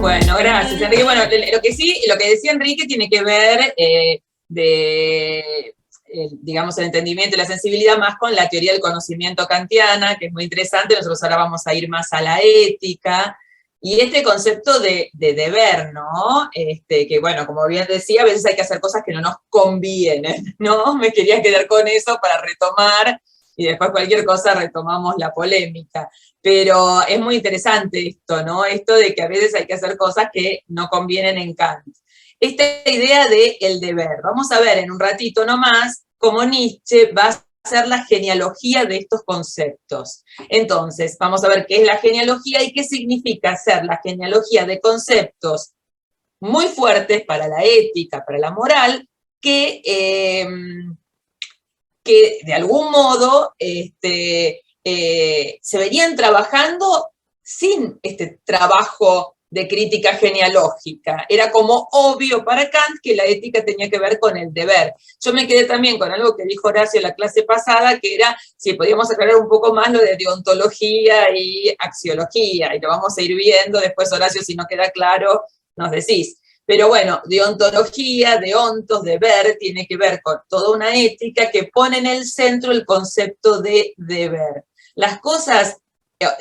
Bueno, gracias, Enrique. Bueno, lo que decía Enrique tiene que ver digamos, el entendimiento y la sensibilidad más con la teoría del conocimiento kantiana, que es muy interesante. Nosotros ahora vamos a ir más a la ética, y este concepto de deber, ¿no? Que bueno, como bien decía, a veces hay que hacer cosas que no nos convienen, ¿no? Me quería quedar con eso para retomar, y después cualquier cosa retomamos la polémica. Pero es muy interesante esto, ¿no? Esto de que a veces hay que hacer cosas que no convienen en Kant. Esta idea de el deber. Vamos a ver en un ratito nomás cómo Nietzsche va a hacer la genealogía de estos conceptos. Entonces, vamos a ver qué es la genealogía y qué significa hacer la genealogía de conceptos muy fuertes para la ética, para la moral, que de algún modo se venían trabajando sin este trabajo de crítica genealógica. Era como obvio para Kant que la ética tenía que ver con el deber. Yo me quedé también con algo que dijo Horacio en la clase pasada, que era si podíamos aclarar un poco más lo de deontología y axiología, y lo vamos a ir viendo después, Horacio, si no queda claro, nos decís. Pero bueno, deontología, deontos, deber, tiene que ver con toda una ética que pone en el centro el concepto de deber. Las cosas,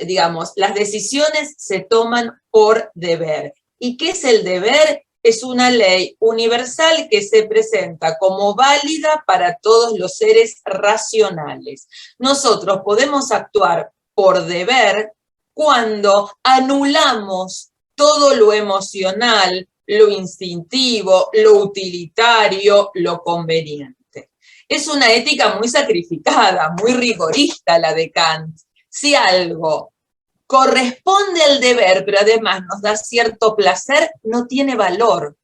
digamos, las decisiones se toman por deber. ¿Y qué es el deber? Es una ley universal que se presenta como válida para todos los seres racionales. Nosotros podemos actuar por deber cuando anulamos todo lo emocional, lo instintivo, lo utilitario, lo conveniente. Es una ética muy sacrificada, muy rigorista la de Kant. Si algo corresponde al deber, pero además nos da cierto placer, no tiene valor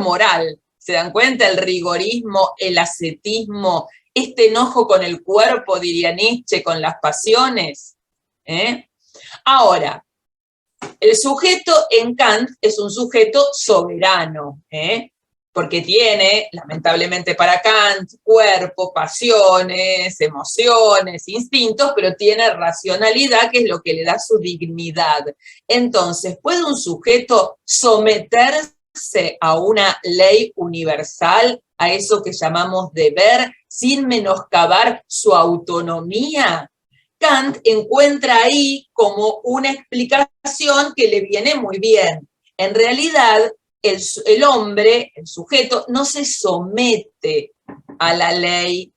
moral. ¿Se dan cuenta? El rigorismo, el ascetismo, este enojo con el cuerpo, diría Nietzsche, con las pasiones. Ahora, el sujeto en Kant es un sujeto soberano, porque tiene, lamentablemente para Kant, cuerpo, pasiones, emociones, instintos, pero tiene racionalidad, que es lo que le da su dignidad. Entonces, ¿puede un sujeto someterse a una ley universal, a eso que llamamos deber, sin menoscabar su autonomía? Kant encuentra ahí como una explicación que le viene muy bien. En realidad, el hombre, el sujeto, no se somete a la ley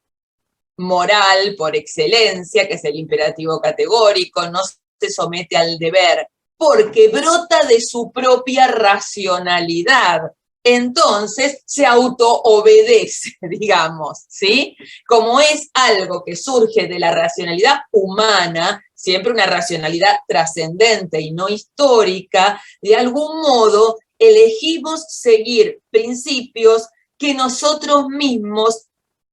moral por excelencia, que es el imperativo categórico, no se somete al deber, porque brota de su propia racionalidad. Entonces se autoobedece, digamos, ¿sí? Como es algo que surge de la racionalidad humana, siempre una racionalidad trascendente y no histórica, de algún modo elegimos seguir principios que nosotros mismos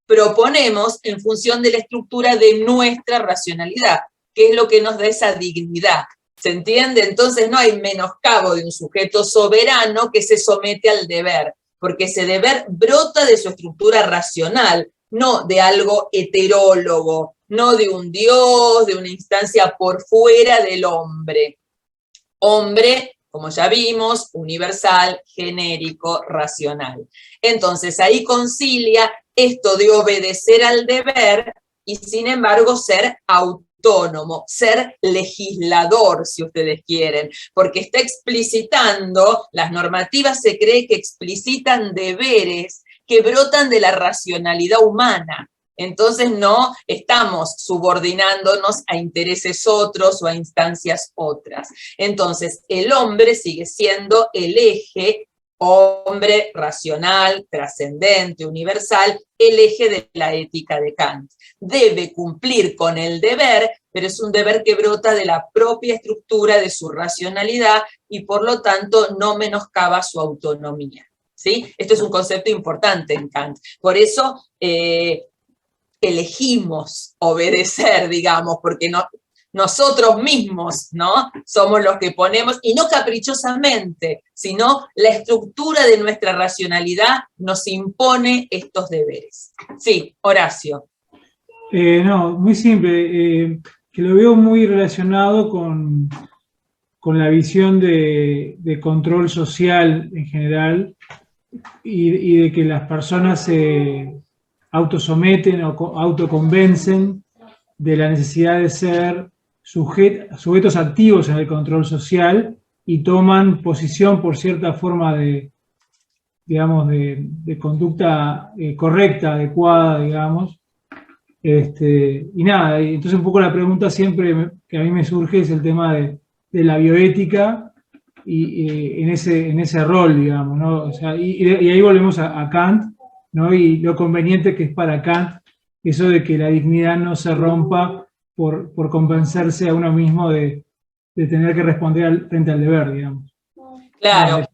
proponemos en función de la estructura de nuestra racionalidad, que es lo que nos da esa dignidad. ¿Se entiende? Entonces no hay menoscabo de un sujeto soberano que se somete al deber, porque ese deber brota de su estructura racional, no de algo heterólogo, no de un Dios, de una instancia por fuera del hombre. Hombre, como ya vimos, universal, genérico, racional. Entonces ahí concilia esto de obedecer al deber y sin embargo ser autónomo, ser legislador, si ustedes quieren, porque está explicitando, las normativas se cree que explicitan deberes que brotan de la racionalidad humana. Entonces no estamos subordinándonos a intereses otros o a instancias otras. Entonces el hombre sigue siendo el eje, hombre racional, trascendente, universal, el eje de la ética de Kant. Debe cumplir con el deber, pero es un deber que brota de la propia estructura de su racionalidad y por lo tanto no menoscaba su autonomía. ¿Sí? Esto es un concepto importante en Kant. Por eso elegimos obedecer, digamos, porque nosotros mismos, ¿no? Somos los que ponemos, y no caprichosamente, sino la estructura de nuestra racionalidad nos impone estos deberes. Sí, Horacio. No, muy simple. que lo veo muy relacionado con la visión de control social en general y de que las personas se autosometen o autoconvencen de la necesidad de ser sujetos activos en el control social y toman posición por cierta forma de, digamos, de conducta correcta, adecuada, digamos. Y nada, y entonces un poco la pregunta siempre que a mí me surge es el tema de la bioética y en ese rol, digamos, ¿no? O sea, y ahí volvemos a Kant, ¿no? Y lo conveniente que es para Kant eso de que la dignidad no se rompa por convencerse a uno mismo de tener que responder frente al deber, digamos. Claro,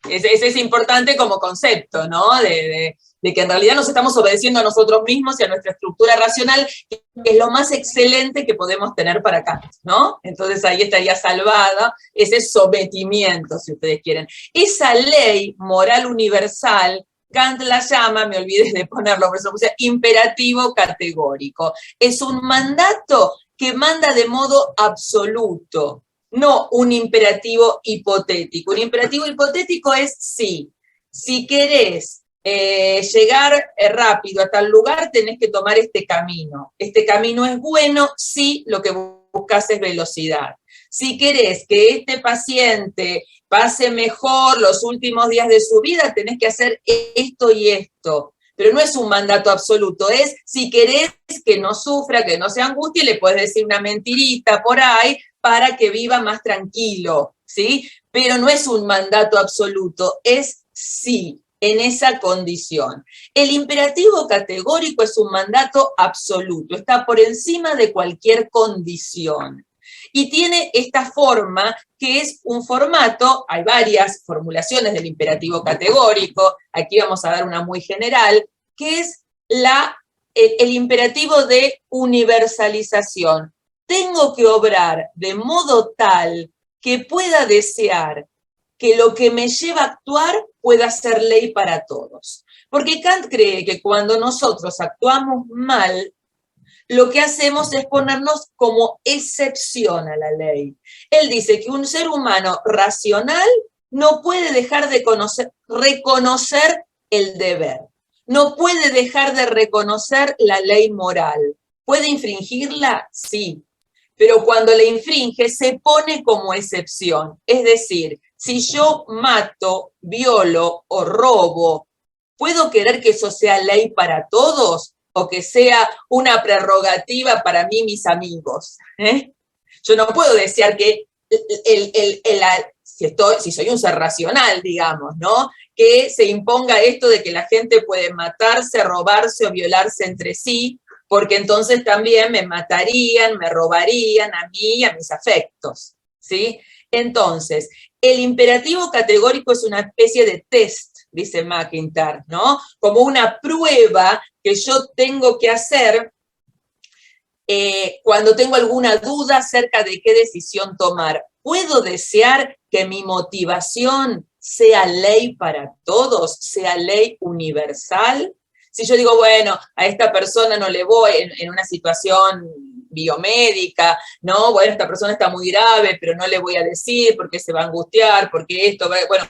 ese es importante como concepto, ¿no? De que en realidad nos estamos obedeciendo a nosotros mismos y a nuestra estructura racional, que es lo más excelente que podemos tener para Kant, ¿no? Entonces ahí estaría salvada ese sometimiento, si ustedes quieren. Esa ley moral universal, Kant la llama, me olvidé de ponerlo, por eso puse imperativo categórico. Es un mandato que manda de modo absoluto, no un imperativo hipotético. Un imperativo hipotético es sí. Si querés llegar rápido a tal lugar, tenés que tomar este camino. Este camino es bueno si lo que buscas es velocidad. Si querés que este paciente pase mejor los últimos días de su vida, tenés que hacer esto y esto. Pero no es un mandato absoluto, es si querés que no sufra, que no se angustie, le puedes decir una mentirita por ahí para que viva más tranquilo, ¿sí? Pero no es un mandato absoluto, es sí, en esa condición. El imperativo categórico es un mandato absoluto, está por encima de cualquier condición. Y tiene esta forma que es un formato, hay varias formulaciones del imperativo categórico, aquí vamos a dar una muy general, que es el imperativo de universalización. Tengo que obrar de modo tal que pueda desear que lo que me lleva a actuar pueda ser ley para todos. Porque Kant cree que cuando nosotros actuamos mal, lo que hacemos es ponernos como excepción a la ley. Él dice que un ser humano racional no puede dejar de reconocer el deber, no puede dejar de reconocer la ley moral. ¿Puede infringirla? Sí, pero cuando la infringe se pone como excepción. Es decir, si yo mato, violo o robo, ¿puedo querer que eso sea ley para todos? O que sea una prerrogativa para mí, mis amigos. Yo no puedo desear que si soy un ser racional, digamos, ¿no? Que se imponga esto de que la gente puede matarse, robarse o violarse entre sí, porque entonces también me matarían, me robarían a mí y a mis afectos, ¿sí? Entonces, el imperativo categórico es una especie de test, dice McIntyre, ¿no? Como una prueba que yo tengo que hacer cuando tengo alguna duda acerca de qué decisión tomar. ¿Puedo desear que mi motivación sea ley para todos, sea ley universal? Si yo digo, bueno, a esta persona no le voy en una situación biomédica, no, bueno, esta persona está muy grave, pero no le voy a decir porque se va a angustiar, porque esto, bueno,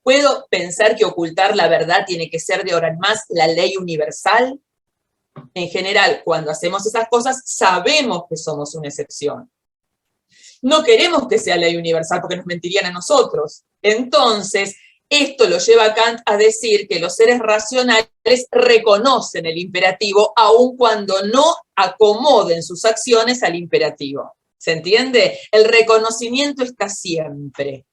¿puedo pensar que ocultar la verdad tiene que ser de ahora en más la ley universal? En general, cuando hacemos esas cosas, sabemos que somos una excepción. No queremos que sea ley universal porque nos mentirían a nosotros. Entonces, esto lo lleva a Kant a decir que los seres racionales reconocen el imperativo aun cuando no acomoden sus acciones al imperativo. ¿Se entiende? El reconocimiento está siempre.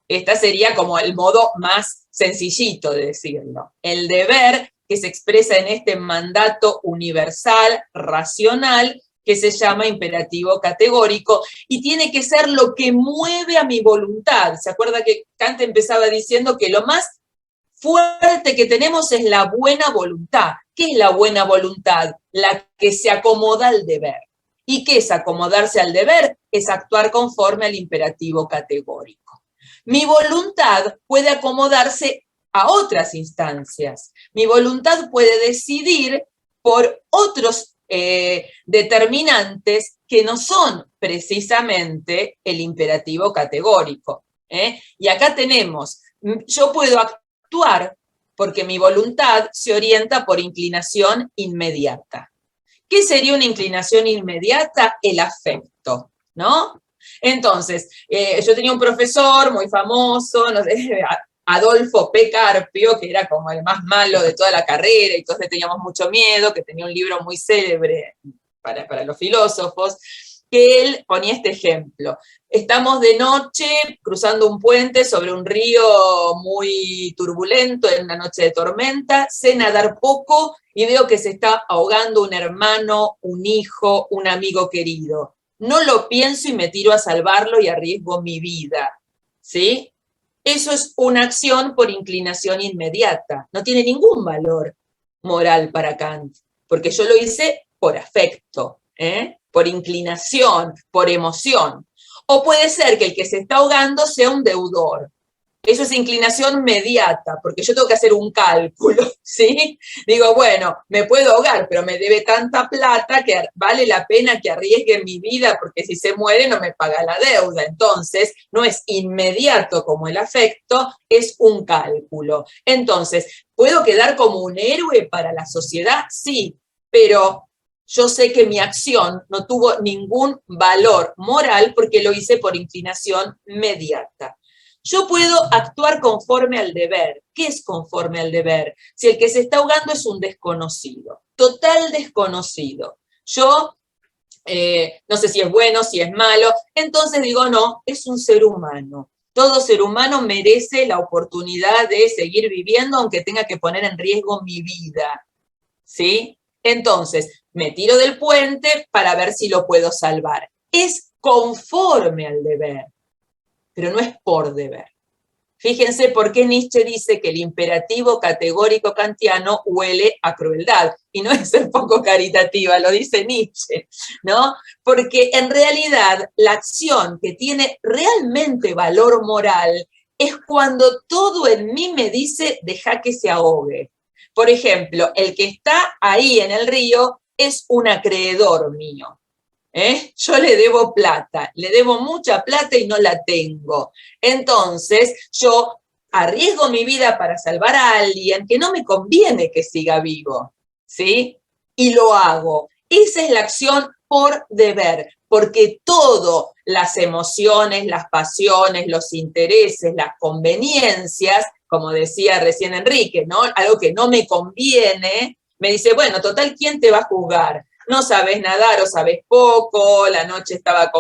Este sería como el modo más sencillito de decirlo. El deber que se expresa en este mandato universal, racional, que se llama imperativo categórico, y tiene que ser lo que mueve a mi voluntad. ¿Se acuerda que Kant empezaba diciendo que lo más fuerte que tenemos es la buena voluntad? ¿Qué es la buena voluntad? La que se acomoda al deber. ¿Y qué es acomodarse al deber? Es actuar conforme al imperativo categórico. Mi voluntad puede acomodarse a otras instancias. Mi voluntad puede decidir por otros determinantes que no son precisamente el imperativo categórico. Y acá tenemos, yo puedo actuar porque mi voluntad se orienta por inclinación inmediata. ¿Qué sería una inclinación inmediata? El afecto, ¿no? Entonces, yo tenía un profesor muy famoso, no sé, Adolfo P. Carpio, que era como el más malo de toda la carrera, y entonces teníamos mucho miedo, que tenía un libro muy célebre para los filósofos, que él ponía este ejemplo. Estamos de noche cruzando un puente sobre un río muy turbulento en una noche de tormenta, sé nadar poco y veo que se está ahogando un hermano, un hijo, un amigo querido. No lo pienso y me tiro a salvarlo y arriesgo mi vida, ¿sí? Eso es una acción por inclinación inmediata, no tiene ningún valor moral para Kant, porque yo lo hice por afecto, por inclinación, por emoción. O puede ser que el que se está ahogando sea un deudor. Eso es inclinación mediata, porque yo tengo que hacer un cálculo, ¿sí? Digo, bueno, me puedo ahogar, pero me debe tanta plata que vale la pena que arriesgue mi vida, porque si se muere no me paga la deuda. Entonces, no es inmediato como el afecto, es un cálculo. Entonces, ¿puedo quedar como un héroe para la sociedad? Sí, pero yo sé que mi acción no tuvo ningún valor moral porque lo hice por inclinación mediata. Yo puedo actuar conforme al deber. ¿Qué es conforme al deber? Si el que se está ahogando es un desconocido, total desconocido. Yo no sé si es bueno, si es malo, entonces digo, no, es un ser humano. Todo ser humano merece la oportunidad de seguir viviendo aunque tenga que poner en riesgo mi vida, ¿sí? Entonces, me tiro del puente para ver si lo puedo salvar. Es conforme al deber, pero no es por deber. Fíjense por qué Nietzsche dice que el imperativo categórico kantiano huele a crueldad. Y no es ser poco caritativa, lo dice Nietzsche, ¿no? Porque en realidad la acción que tiene realmente valor moral es cuando todo en mí me dice deja que se ahogue. Por ejemplo, el que está ahí en el río es un acreedor mío. Yo le debo plata, le debo mucha plata y no la tengo. Entonces, yo arriesgo mi vida para salvar a alguien que no me conviene que siga vivo, ¿sí? Y lo hago. Esa es la acción por deber, porque todas las emociones, las pasiones, los intereses, las conveniencias, como decía recién Enrique, ¿no? Algo que no me conviene, me dice, bueno, total, ¿quién te va a juzgar? No sabes nadar o sabes poco, la noche estaba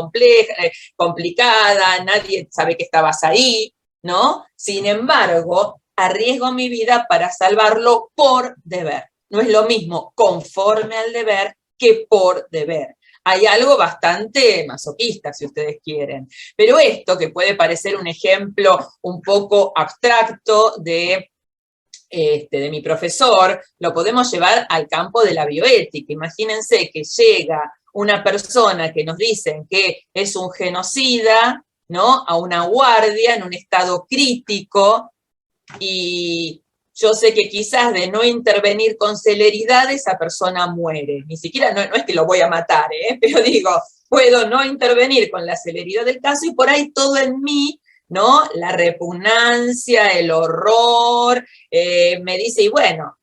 complicada, nadie sabe que estabas ahí, ¿no? Sin embargo, arriesgo mi vida para salvarlo por deber. No es lo mismo conforme al deber que por deber. Hay algo bastante masoquista, si ustedes quieren. Pero esto, que puede parecer un ejemplo un poco abstracto de mi profesor, lo podemos llevar al campo de la bioética. Imagínense que llega una persona que nos dicen que es un genocida, ¿no? A una guardia en un estado crítico, y yo sé que quizás de no intervenir con celeridad esa persona muere. Ni siquiera, no es que lo voy a matar, pero digo, puedo no intervenir con la celeridad del caso y por ahí todo en mí, ¿no? La repugnancia, el horror, me dice, y bueno,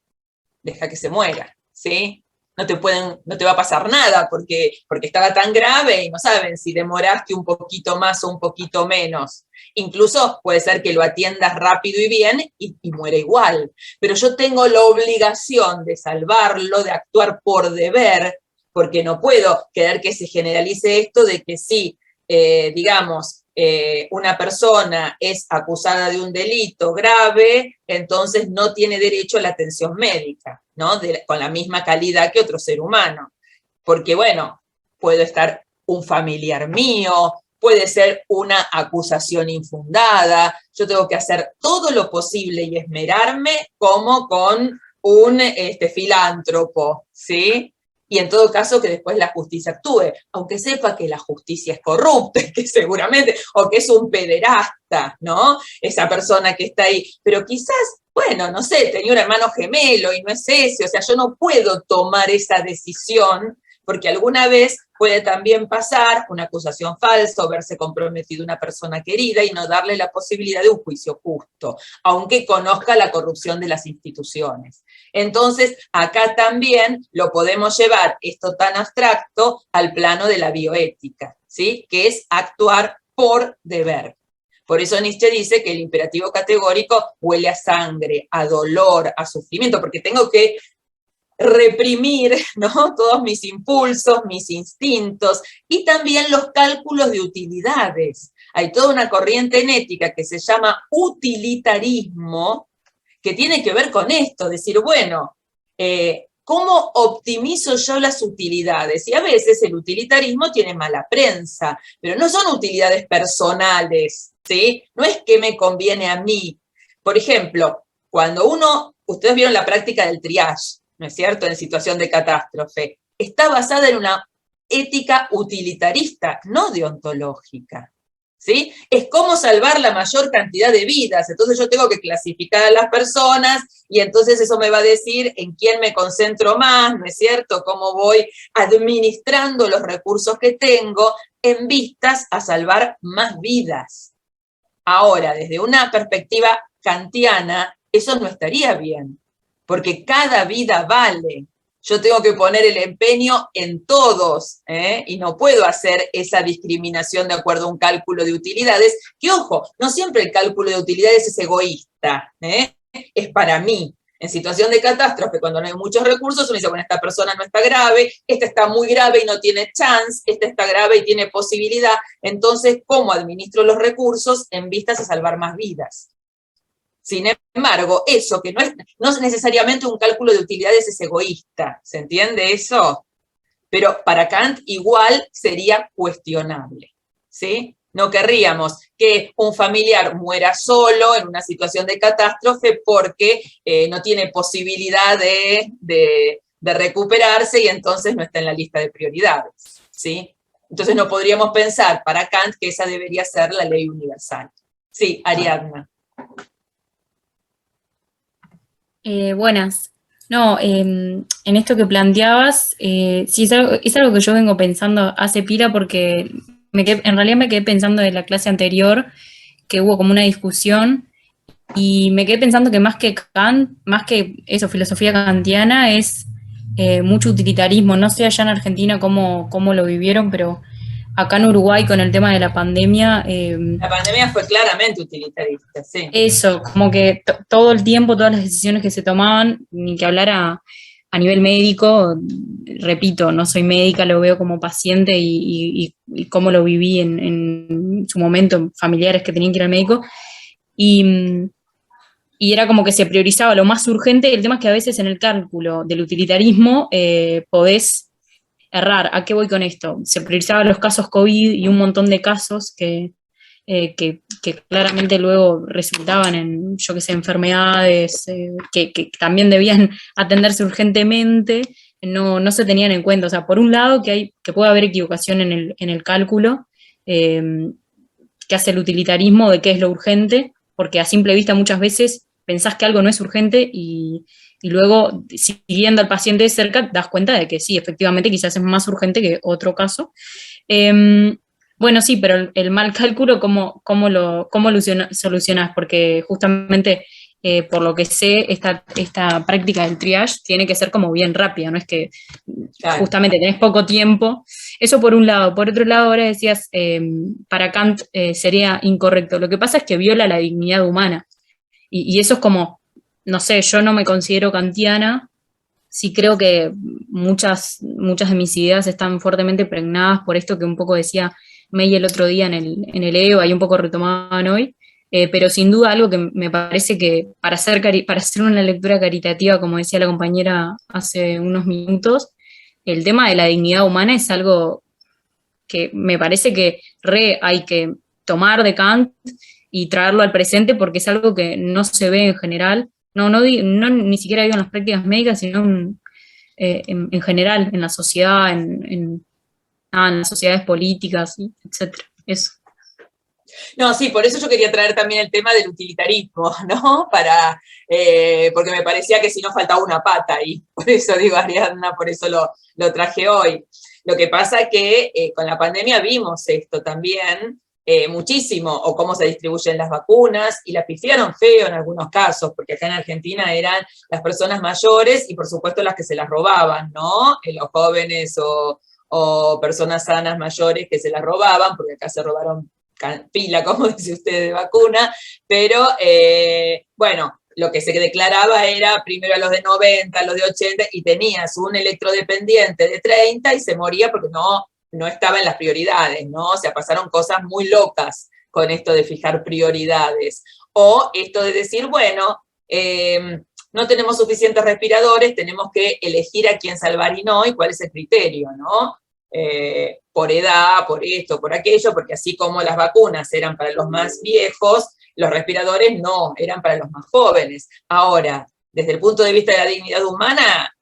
deja que se muera, ¿sí? No te va a pasar nada porque estaba tan grave y no saben si demoraste un poquito más o un poquito menos. Incluso puede ser que lo atiendas rápido y bien y muere igual. Pero yo tengo la obligación de salvarlo, de actuar por deber, porque no puedo querer que se generalice esto de que sí, digamos, una persona es acusada de un delito grave, entonces no tiene derecho a la atención médica, ¿no? Con la misma calidad que otro ser humano. Porque, bueno, puede estar un familiar mío, puede ser una acusación infundada, yo tengo que hacer todo lo posible y esmerarme como con un filántropo, ¿sí? Y en todo caso que después la justicia actúe, aunque sepa que la justicia es corrupta, que seguramente, o que es un pederasta, ¿no? Esa persona que está ahí, pero quizás, bueno, no sé, tenía un hermano gemelo y no es ese, o sea, yo no puedo tomar esa decisión porque alguna vez puede también pasar una acusación falsa o verse comprometido una persona querida y no darle la posibilidad de un juicio justo, aunque conozca la corrupción de las instituciones. Entonces, acá también lo podemos llevar, esto tan abstracto, al plano de la bioética, ¿sí? Que es actuar por deber. Por eso Nietzsche dice que el imperativo categórico huele a sangre, a dolor, a sufrimiento, porque tengo que reprimir, ¿no?, todos mis impulsos, mis instintos, y también los cálculos de utilidades. Hay toda una corriente en ética que se llama utilitarismo, que tiene que ver con esto, decir, bueno, ¿cómo optimizo yo las utilidades? Y a veces el utilitarismo tiene mala prensa, pero no son utilidades personales, ¿sí? No es que me conviene a mí. Por ejemplo, cuando ustedes vieron la práctica del triage, ¿no es cierto?, en situación de catástrofe, está basada en una ética utilitarista, no deontológica, ¿sí? Es cómo salvar la mayor cantidad de vidas. Entonces yo tengo que clasificar a las personas y entonces eso me va a decir en quién me concentro más, ¿no es cierto?, cómo voy administrando los recursos que tengo en vistas a salvar más vidas. Ahora, desde una perspectiva kantiana, eso no estaría bien, porque cada vida vale. Yo tengo que poner el empeño en todos, y no puedo hacer esa discriminación de acuerdo a un cálculo de utilidades, que ojo, no siempre el cálculo de utilidades es egoísta, es para mí. En situación de catástrofe, cuando no hay muchos recursos, uno dice, bueno, esta persona no está grave, esta está muy grave y no tiene chance, esta está grave y tiene posibilidad, entonces, ¿cómo administro los recursos en vistas a salvar más vidas? Sin embargo, eso que no es necesariamente un cálculo de utilidades es egoísta, ¿se entiende eso? Pero para Kant igual sería cuestionable, ¿sí? No querríamos que un familiar muera solo en una situación de catástrofe porque no tiene posibilidad de recuperarse y entonces no está en la lista de prioridades, ¿sí? Entonces no podríamos pensar para Kant que esa debería ser la ley universal. Sí, Ariadna. Buenas. No, en esto que planteabas, sí es algo que yo vengo pensando hace pila porque en realidad me quedé pensando de la clase anterior, que hubo como una discusión, y me quedé pensando que más que Kant, más que eso, filosofía kantiana, es mucho utilitarismo. No sé allá en Argentina cómo lo vivieron, pero acá en Uruguay con el tema de la pandemia... La pandemia fue claramente utilitarista, sí. Eso, como que todo el tiempo, todas las decisiones que se tomaban, ni que hablar a nivel médico, repito, no soy médica, lo veo como paciente y cómo lo viví en su momento, familiares que tenían que ir al médico, y era como que se priorizaba lo más urgente, y el tema es que a veces en el cálculo del utilitarismo podés errar. ¿A qué voy con esto? Se priorizaban los casos COVID y un montón de casos que claramente luego resultaban en, yo qué sé, enfermedades que también debían atenderse urgentemente, no se tenían en cuenta. O sea, por un lado que puede haber equivocación en el cálculo, que hace el utilitarismo de qué es lo urgente, porque a simple vista muchas veces pensás que algo no es urgente y luego, siguiendo al paciente de cerca, das cuenta de que sí, efectivamente, quizás es más urgente que otro caso. Bueno, sí, pero el mal cálculo, ¿cómo lo solucionás? Porque justamente, por lo que sé, esta práctica del triage tiene que ser como bien rápida, no es que justamente tenés poco tiempo. Eso por un lado. Por otro lado, ahora decías, para Kant sería incorrecto. Lo que pasa es que viola la dignidad humana. Y eso es como, no sé, yo no me considero kantiana, sí creo que muchas de mis ideas están fuertemente pregnadas por esto que un poco decía May el otro día en el EO, y un poco retomaban hoy, pero sin duda algo que me parece que para hacer una lectura caritativa, como decía la compañera hace unos minutos, el tema de la dignidad humana es algo que me parece que hay que tomar de Kant y traerlo al presente porque es algo que no se ve en general, ni siquiera digo en las prácticas médicas, sino en general, en la sociedad, en las sociedades políticas, etcétera. Eso. No, sí, por eso yo quería traer también el tema del utilitarismo, ¿no? Porque me parecía que si no faltaba una pata ahí. Por eso digo, Ariadna, por eso lo traje hoy. Lo que pasa es que con la pandemia vimos esto también muchísimo, o cómo se distribuyen las vacunas, y la pifiaron feo en algunos casos, porque acá en Argentina eran las personas mayores y por supuesto las que se las robaban, ¿no? Los jóvenes o personas sanas mayores que se las robaban, porque acá se robaron pila, como dice usted, de vacuna, pero bueno, lo que se declaraba era primero a los de 90, a los de 80, y tenías un electrodependiente de 30 y se moría porque no estaba en las prioridades, ¿no? O sea, pasaron cosas muy locas con esto de fijar prioridades. O esto de decir, bueno, no tenemos suficientes respiradores, tenemos que elegir a quién salvar y no, y cuál es el criterio, ¿no? Por edad, por esto, por aquello, porque así como las vacunas eran para los más viejos, los respiradores no, eran para los más jóvenes. Ahora, desde el punto de vista de la dignidad humana,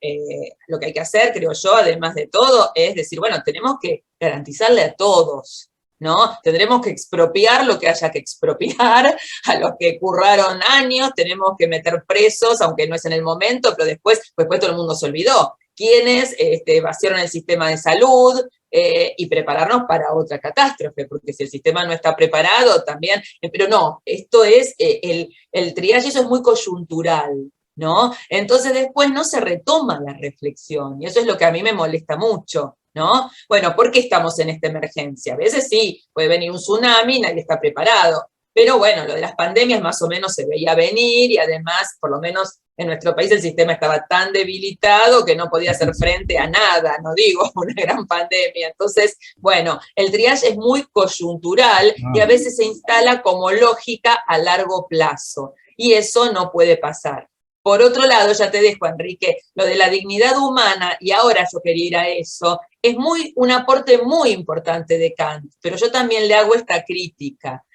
lo que hay que hacer, creo yo, además de todo, es decir, bueno, tenemos que garantizarle a todos, ¿no? Tendremos que expropiar lo que haya que expropiar, a los que curraron años, tenemos que meter presos, aunque no es en el momento, pero después todo el mundo se olvidó. Quienes vaciaron el sistema de salud y prepararnos para otra catástrofe, porque si el sistema no está preparado también, pero no, esto es, el triaje, eso es muy coyuntural, ¿no? Entonces después no se retoma la reflexión, y eso es lo que a mí me molesta mucho, ¿no? Bueno, ¿por qué estamos en esta emergencia? A veces sí, puede venir un tsunami, nadie está preparado, pero bueno, lo de las pandemias más o menos se veía venir, y además, por lo menos en nuestro país el sistema estaba tan debilitado que no podía hacer frente a nada, no digo una gran pandemia. Entonces, bueno, el triage es muy coyuntural y a veces se instala como lógica a largo plazo, y eso no puede pasar. Por otro lado, ya te dejo, Enrique, lo de la dignidad humana, y ahora yo quería ir a eso, es un aporte muy importante de Kant, pero yo también le hago esta crítica.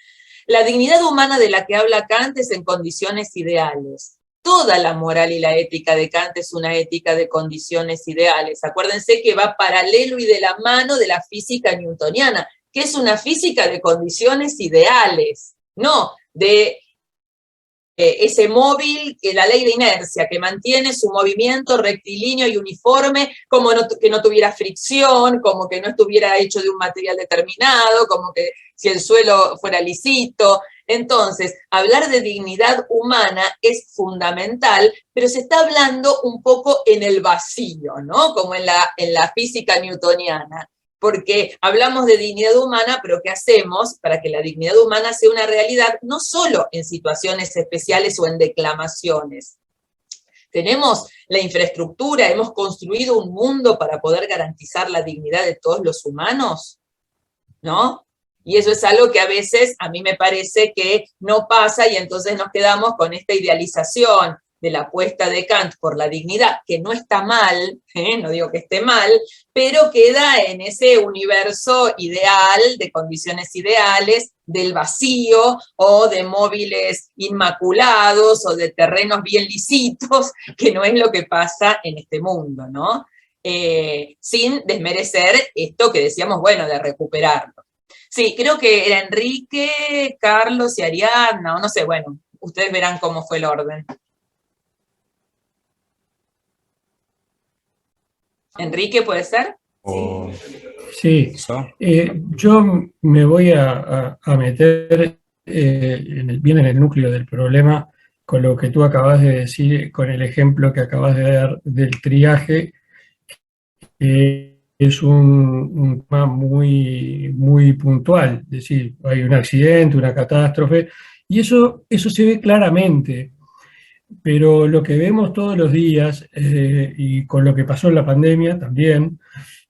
La dignidad humana de la que habla Kant es en condiciones ideales. Toda la moral y la ética de Kant es una ética de condiciones ideales. Acuérdense que va paralelo y de la mano de la física newtoniana, que es una física de condiciones ideales, no de ese móvil, la ley de inercia, que mantiene su movimiento rectilíneo y uniforme, como que no tuviera fricción, como que no estuviera hecho de un material determinado, como que si el suelo fuera lisito. Entonces, hablar de dignidad humana es fundamental, pero se está hablando un poco en el vacío, ¿no? Como en la física newtoniana. Porque hablamos de dignidad humana, pero ¿qué hacemos para que la dignidad humana sea una realidad, no solo en situaciones especiales o en declamaciones? Tenemos la infraestructura, hemos construido un mundo para poder garantizar la dignidad de todos los humanos, ¿no? Y eso es algo que a veces a mí me parece que no pasa, y entonces nos quedamos con esta idealización de la apuesta de Kant por la dignidad, que no está mal, no digo que esté mal, pero queda en ese universo ideal, de condiciones ideales, del vacío, o de móviles inmaculados, o de terrenos bien lisitos, que no es lo que pasa en este mundo, ¿no? Sin desmerecer esto que decíamos, bueno, de recuperarlo. Sí, creo que era Enrique, Carlos y Ariadna, o no sé, bueno, ustedes verán cómo fue el orden. Enrique, ¿puede ser? Sí, yo me voy a meter bien en el núcleo del problema con lo que tú acabas de decir, con el ejemplo que acabas de dar del triaje, que es un tema muy, muy puntual. Es decir, hay un accidente, una catástrofe, y eso se ve claramente. Pero lo que vemos todos los días, y con lo que pasó en la pandemia también,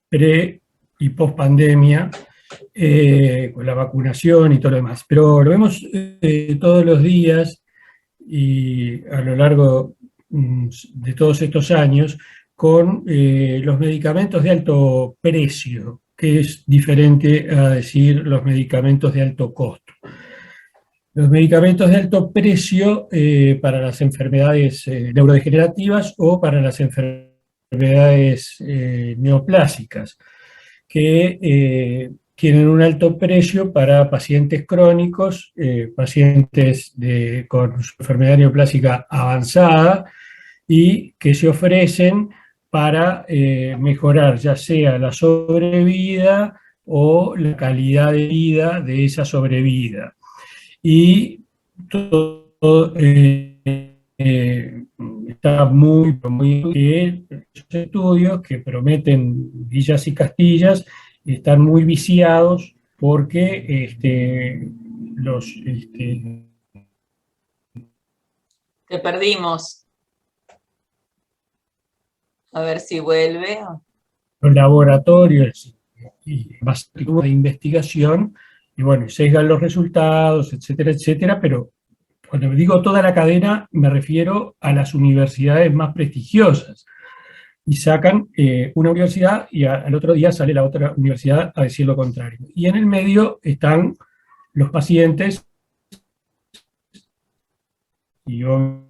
pre y post pandemia, con la vacunación y todo lo demás, pero lo vemos todos los días y a lo largo de todos estos años con los medicamentos de alto precio, que es diferente a decir los medicamentos de alto costo. Los medicamentos de alto precio para las enfermedades neurodegenerativas o para las enfermedades neoplásicas, que tienen un alto precio para pacientes crónicos, pacientes con enfermedad neoplásica avanzada, y que se ofrecen para mejorar ya sea la sobrevida o la calidad de vida de esa sobrevida. Y todo está muy que esos estudios que prometen villas y castillas están muy viciados porque Te perdimos. A ver si vuelve. los laboratorios y de investigación, y bueno, sesgan los resultados, etcétera, etcétera, pero cuando digo toda la cadena, me refiero a las universidades más prestigiosas. Y sacan una universidad y al otro día sale la otra universidad a decir lo contrario. Y en el medio están los pacientes y yo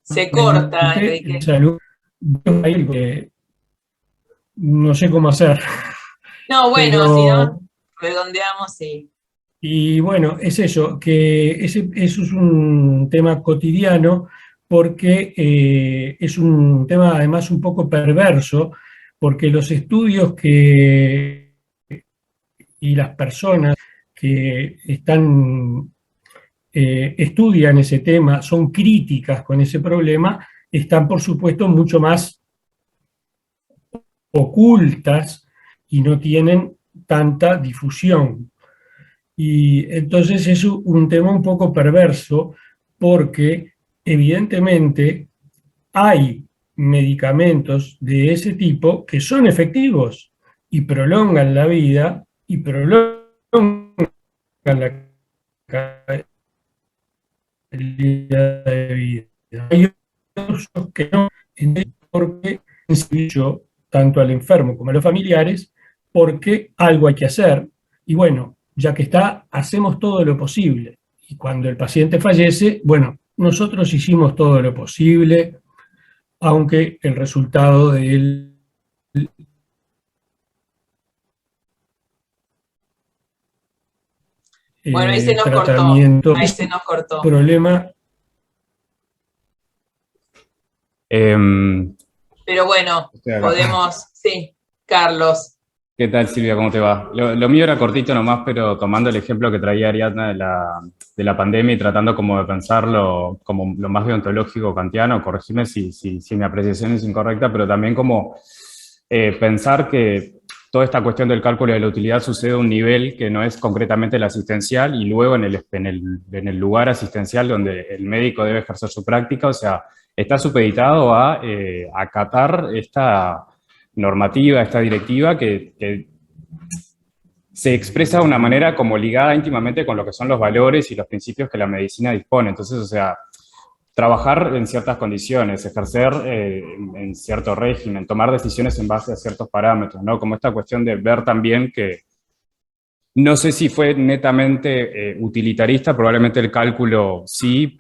Se corta, Enrique. Salud, no sé cómo hacer. No, bueno, pero, si no, redondeamos, sí. Y bueno, es eso, que eso es un tema cotidiano porque es un tema además un poco perverso, porque los estudios y las personas que estudian ese tema, son críticas con ese problema, están por supuesto mucho más ocultas y no tienen tanta difusión. Y entonces es un tema un poco perverso porque evidentemente hay medicamentos de ese tipo que son efectivos y prolongan la vida y prolongan la calidad de vida. Hay otros que no, porque yo tanto al enfermo como a los familiares, porque algo hay que hacer. Y bueno, ya que está, hacemos todo lo posible. Y cuando el paciente fallece, bueno, nosotros hicimos todo lo posible, aunque el resultado del bueno, ahí se nos tratamiento, cortó. Ahí se nos cortó. Problema. Pero bueno, podemos, sí, Carlos. ¿Qué tal, Silvia? ¿Cómo te va? Lo mío era cortito nomás, pero tomando el ejemplo que traía Ariadna de la pandemia y tratando como de pensarlo como lo más deontológico kantiano, corregime si mi apreciación es incorrecta, pero también como pensar que toda esta cuestión del cálculo de la utilidad sucede a un nivel que no es concretamente el asistencial y luego en el lugar asistencial donde el médico debe ejercer su práctica, o sea, está supeditado a acatar esta normativa, esta directiva que se expresa de una manera como ligada íntimamente con lo que son los valores y los principios que la medicina dispone. Entonces, o sea, trabajar en ciertas condiciones, ejercer en cierto régimen, tomar decisiones en base a ciertos parámetros, ¿no? Como esta cuestión de ver también que, no sé si fue netamente utilitarista, probablemente el cálculo sí,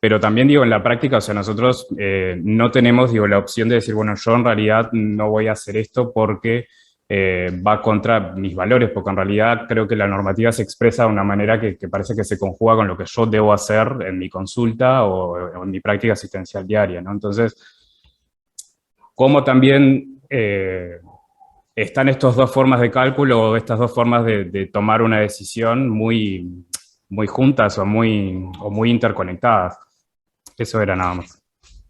pero también digo, en la práctica, o sea, nosotros no tenemos, digo, la opción de decir, bueno, yo en realidad no voy a hacer esto porque va contra mis valores, porque en realidad creo que la normativa se expresa de una manera que parece que se conjuga con lo que yo debo hacer en mi consulta o en mi práctica asistencial diaria, ¿no? Entonces, ¿cómo también están estas dos formas de cálculo o estas dos formas de tomar una decisión muy, muy juntas o muy interconectadas? Eso era nada más.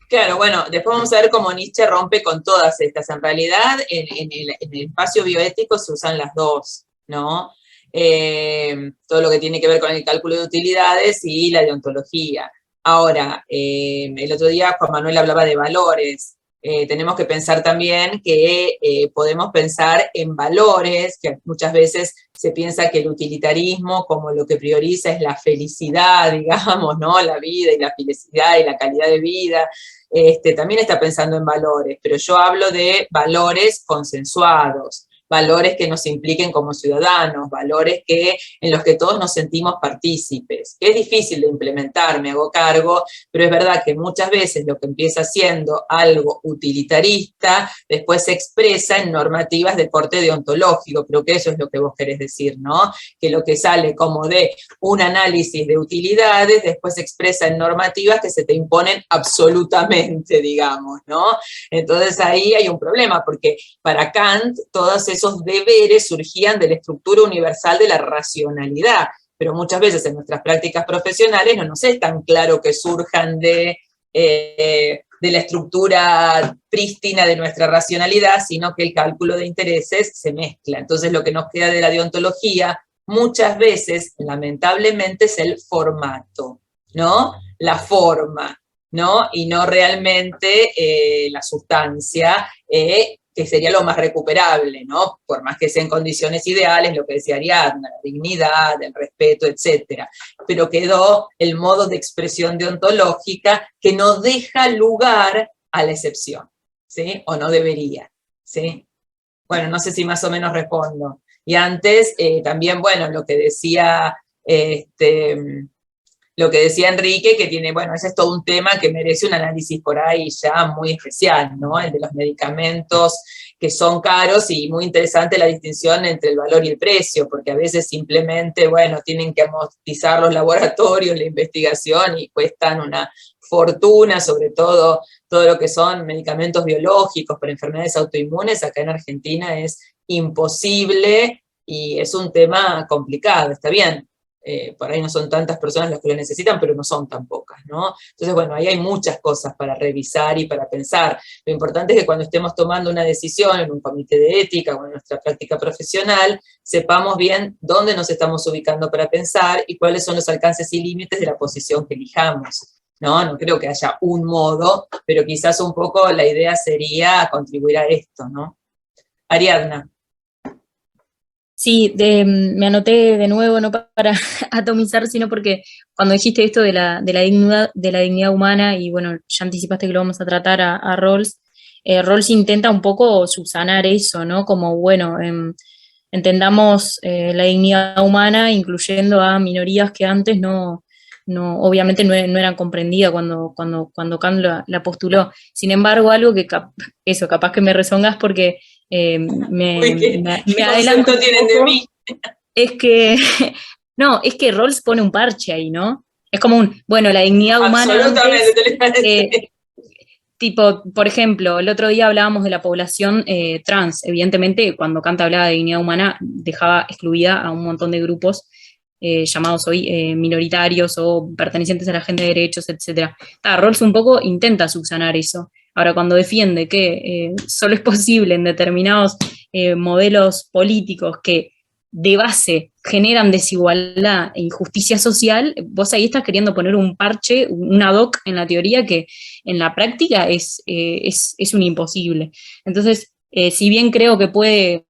Claro, bueno, después vamos a ver cómo Nietzsche rompe con todas estas. En realidad, en el espacio bioético se usan las dos, ¿no? Todo lo que tiene que ver con el cálculo de utilidades y la deontología. Ahora, el otro día Juan Manuel hablaba de valores. Tenemos que pensar también que podemos pensar en valores, que muchas veces se piensa que el utilitarismo como lo que prioriza es la felicidad, digamos, ¿no? La vida y la felicidad y la calidad de vida. También está pensando en valores, pero yo hablo de valores consensuados, valores que nos impliquen como ciudadanos, valores en los que todos nos sentimos partícipes. Es difícil de implementar, me hago cargo, pero es verdad que muchas veces lo que empieza siendo algo utilitarista, después se expresa en normativas de corte deontológico. Creo que eso es lo que vos querés decir, ¿no? Que lo que sale como de un análisis de utilidades, después se expresa en normativas que se te imponen absolutamente, digamos, ¿no? Entonces ahí hay un problema, porque para Kant todos esos deberes surgían de la estructura universal de la racionalidad, pero muchas veces en nuestras prácticas profesionales no nos es tan claro que surjan de la estructura prístina de nuestra racionalidad, sino que el cálculo de intereses se mezcla. Entonces lo que nos queda de la deontología muchas veces, lamentablemente, es el formato, ¿no? La forma, ¿no? Y no realmente la sustancia, que sería lo más recuperable, ¿no? Por más que sean condiciones ideales, lo que decía Ariadna, la dignidad, el respeto, etcétera. Pero quedó el modo de expresión deontológica que no deja lugar a la excepción, ¿sí? O no debería, ¿sí? Bueno, no sé si más o menos respondo. Y antes, también, bueno, lo que decía Enrique, que tiene, bueno, ese es todo un tema que merece un análisis por ahí ya muy especial, ¿no? El de los medicamentos que son caros, y muy interesante la distinción entre el valor y el precio, porque a veces simplemente, bueno, tienen que amortizar los laboratorios, la investigación, y cuestan una fortuna, sobre todo lo que son medicamentos biológicos para enfermedades autoinmunes. Acá en Argentina es imposible y es un tema complicado, está bien. Por ahí no son tantas personas las que lo necesitan, pero no son tan pocas, ¿no? Entonces, bueno, ahí hay muchas cosas para revisar y para pensar. Lo importante es que cuando estemos tomando una decisión en un comité de ética o en nuestra práctica profesional, sepamos bien dónde nos estamos ubicando para pensar y cuáles son los alcances y límites de la posición que elijamos, ¿no? No creo que haya un modo, pero quizás un poco la idea sería contribuir a esto, ¿no? Ariadna. Sí, me anoté de nuevo, no para atomizar, sino porque cuando dijiste esto de la dignidad humana, y bueno, ya anticipaste que lo vamos a tratar a Rawls, Rawls intenta un poco subsanar eso, ¿no? Como, bueno, entendamos la dignidad humana incluyendo a minorías que antes obviamente no eran comprendidas cuando Kant la postuló. Sin embargo, algo que capaz que me rezongas porque me adelanto un tienen poco, de mí? es que, no, es que Rawls pone un parche ahí, ¿no? Es como bueno, la dignidad humana absolutamente, antes, te lo iba a decir. tipo, por ejemplo, el otro día hablábamos de la población trans. Evidentemente, cuando Kant hablaba de dignidad humana, dejaba excluida a un montón de grupos llamados hoy minoritarios o pertenecientes a la agenda de derechos, etc. Rawls un poco intenta subsanar eso. Ahora, cuando defiende que solo es posible en determinados modelos políticos que de base generan desigualdad e injusticia social, vos ahí estás queriendo poner un parche, un ad hoc en la teoría que en la práctica es un imposible. Entonces, si bien creo que puede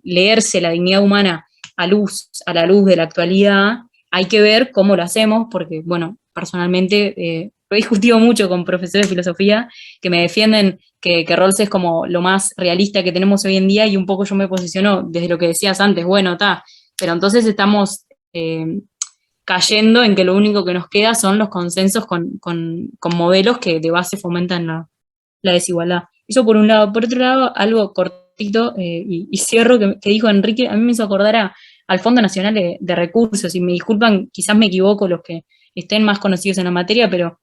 leerse la dignidad humana a la luz de la actualidad, hay que ver cómo lo hacemos, porque, bueno, personalmente lo he discutido mucho con profesores de filosofía que me defienden que Rawls es como lo más realista que tenemos hoy en día, y un poco yo me posiciono desde lo que decías antes, bueno, pero entonces estamos cayendo en que lo único que nos queda son los consensos con modelos que de base fomentan la desigualdad. Eso por un lado. Por otro lado, algo cortito, y cierro, que dijo Enrique, a mí me hizo acordar al Fondo Nacional de Recursos, y me disculpan, quizás me equivoco los que estén más conocidos en la materia, pero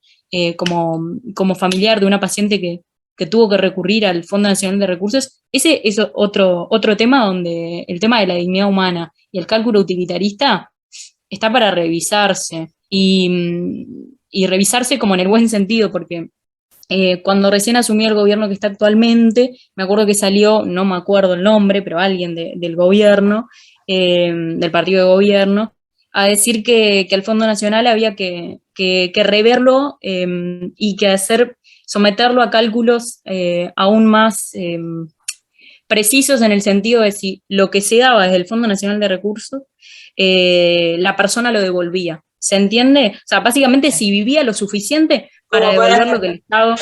como familiar de una paciente que tuvo que recurrir al Fondo Nacional de Recursos, ese es otro tema donde el tema de la dignidad humana y el cálculo utilitarista está para revisarse, y revisarse como en el buen sentido, porque cuando recién asumí el gobierno que está actualmente, me acuerdo que salió, no me acuerdo el nombre, pero alguien del gobierno, del partido de gobierno, a decir que al Fondo Nacional había que reverlo y que someterlo a cálculos aún más precisos, en el sentido de si lo que se daba desde el Fondo Nacional de Recursos, la persona lo devolvía. ¿Se entiende? O sea, básicamente si vivía lo suficiente para devolver lo que el Estado...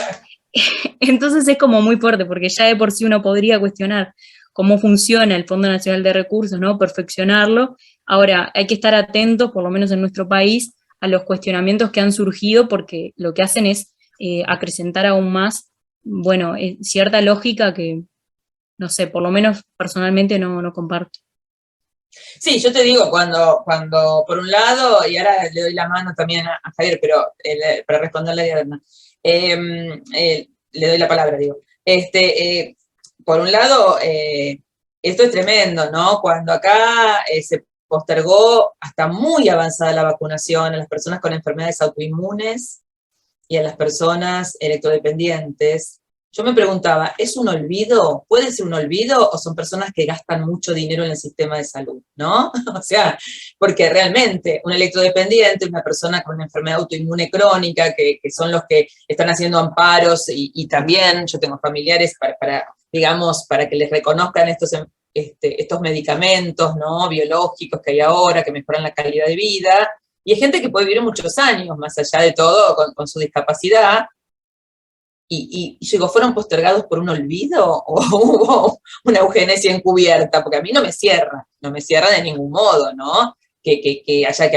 Entonces es como muy fuerte, porque ya de por sí uno podría cuestionar cómo funciona el Fondo Nacional de Recursos, ¿no? Perfeccionarlo. Ahora, hay que estar atentos, por lo menos en nuestro país, a los cuestionamientos que han surgido, porque lo que hacen es acrecentar aún más, bueno, cierta lógica que, no sé, por lo menos personalmente no comparto. Sí, yo te digo, cuando por un lado, y ahora le doy la mano también a Javier, pero para responderle a Diana, le doy la palabra, digo. Por un lado, esto es tremendo, ¿no? Cuando acá se postergó hasta muy avanzada la vacunación a las personas con enfermedades autoinmunes y a las personas electrodependientes, yo me preguntaba, ¿es un olvido? ¿Puede ser un olvido o son personas que gastan mucho dinero en el sistema de salud? ¿No? O sea, porque realmente un electrodependiente, una persona con una enfermedad autoinmune crónica, que son los que están haciendo amparos y también yo tengo familiares digamos, para que les reconozcan estos medicamentos, ¿no? Biológicos que hay ahora, que mejoran la calidad de vida, y hay gente que puede vivir muchos años, más allá de todo, con su discapacidad. Y yo digo, ¿fueron postergados por un olvido o hubo una eugenesia encubierta? Porque a mí no me cierra de ningún modo, ¿no? Que haya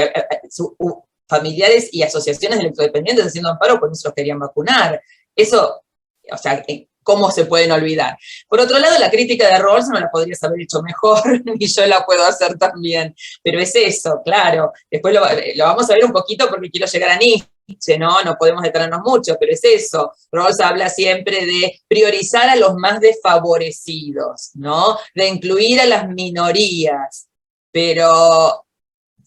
familiares y asociaciones de electrodependientes haciendo amparo porque no se los querían vacunar. Eso, o sea, ¿cómo se pueden olvidar? Por otro lado, la crítica de Rawls no la podrías haber hecho mejor, y yo la puedo hacer también, pero es eso, claro. Después lo vamos a ver un poquito porque quiero llegar a Nietzsche, ¿no? No podemos detenernos mucho, pero es eso. Rawls habla siempre de priorizar a los más desfavorecidos, ¿no? De incluir a las minorías, pero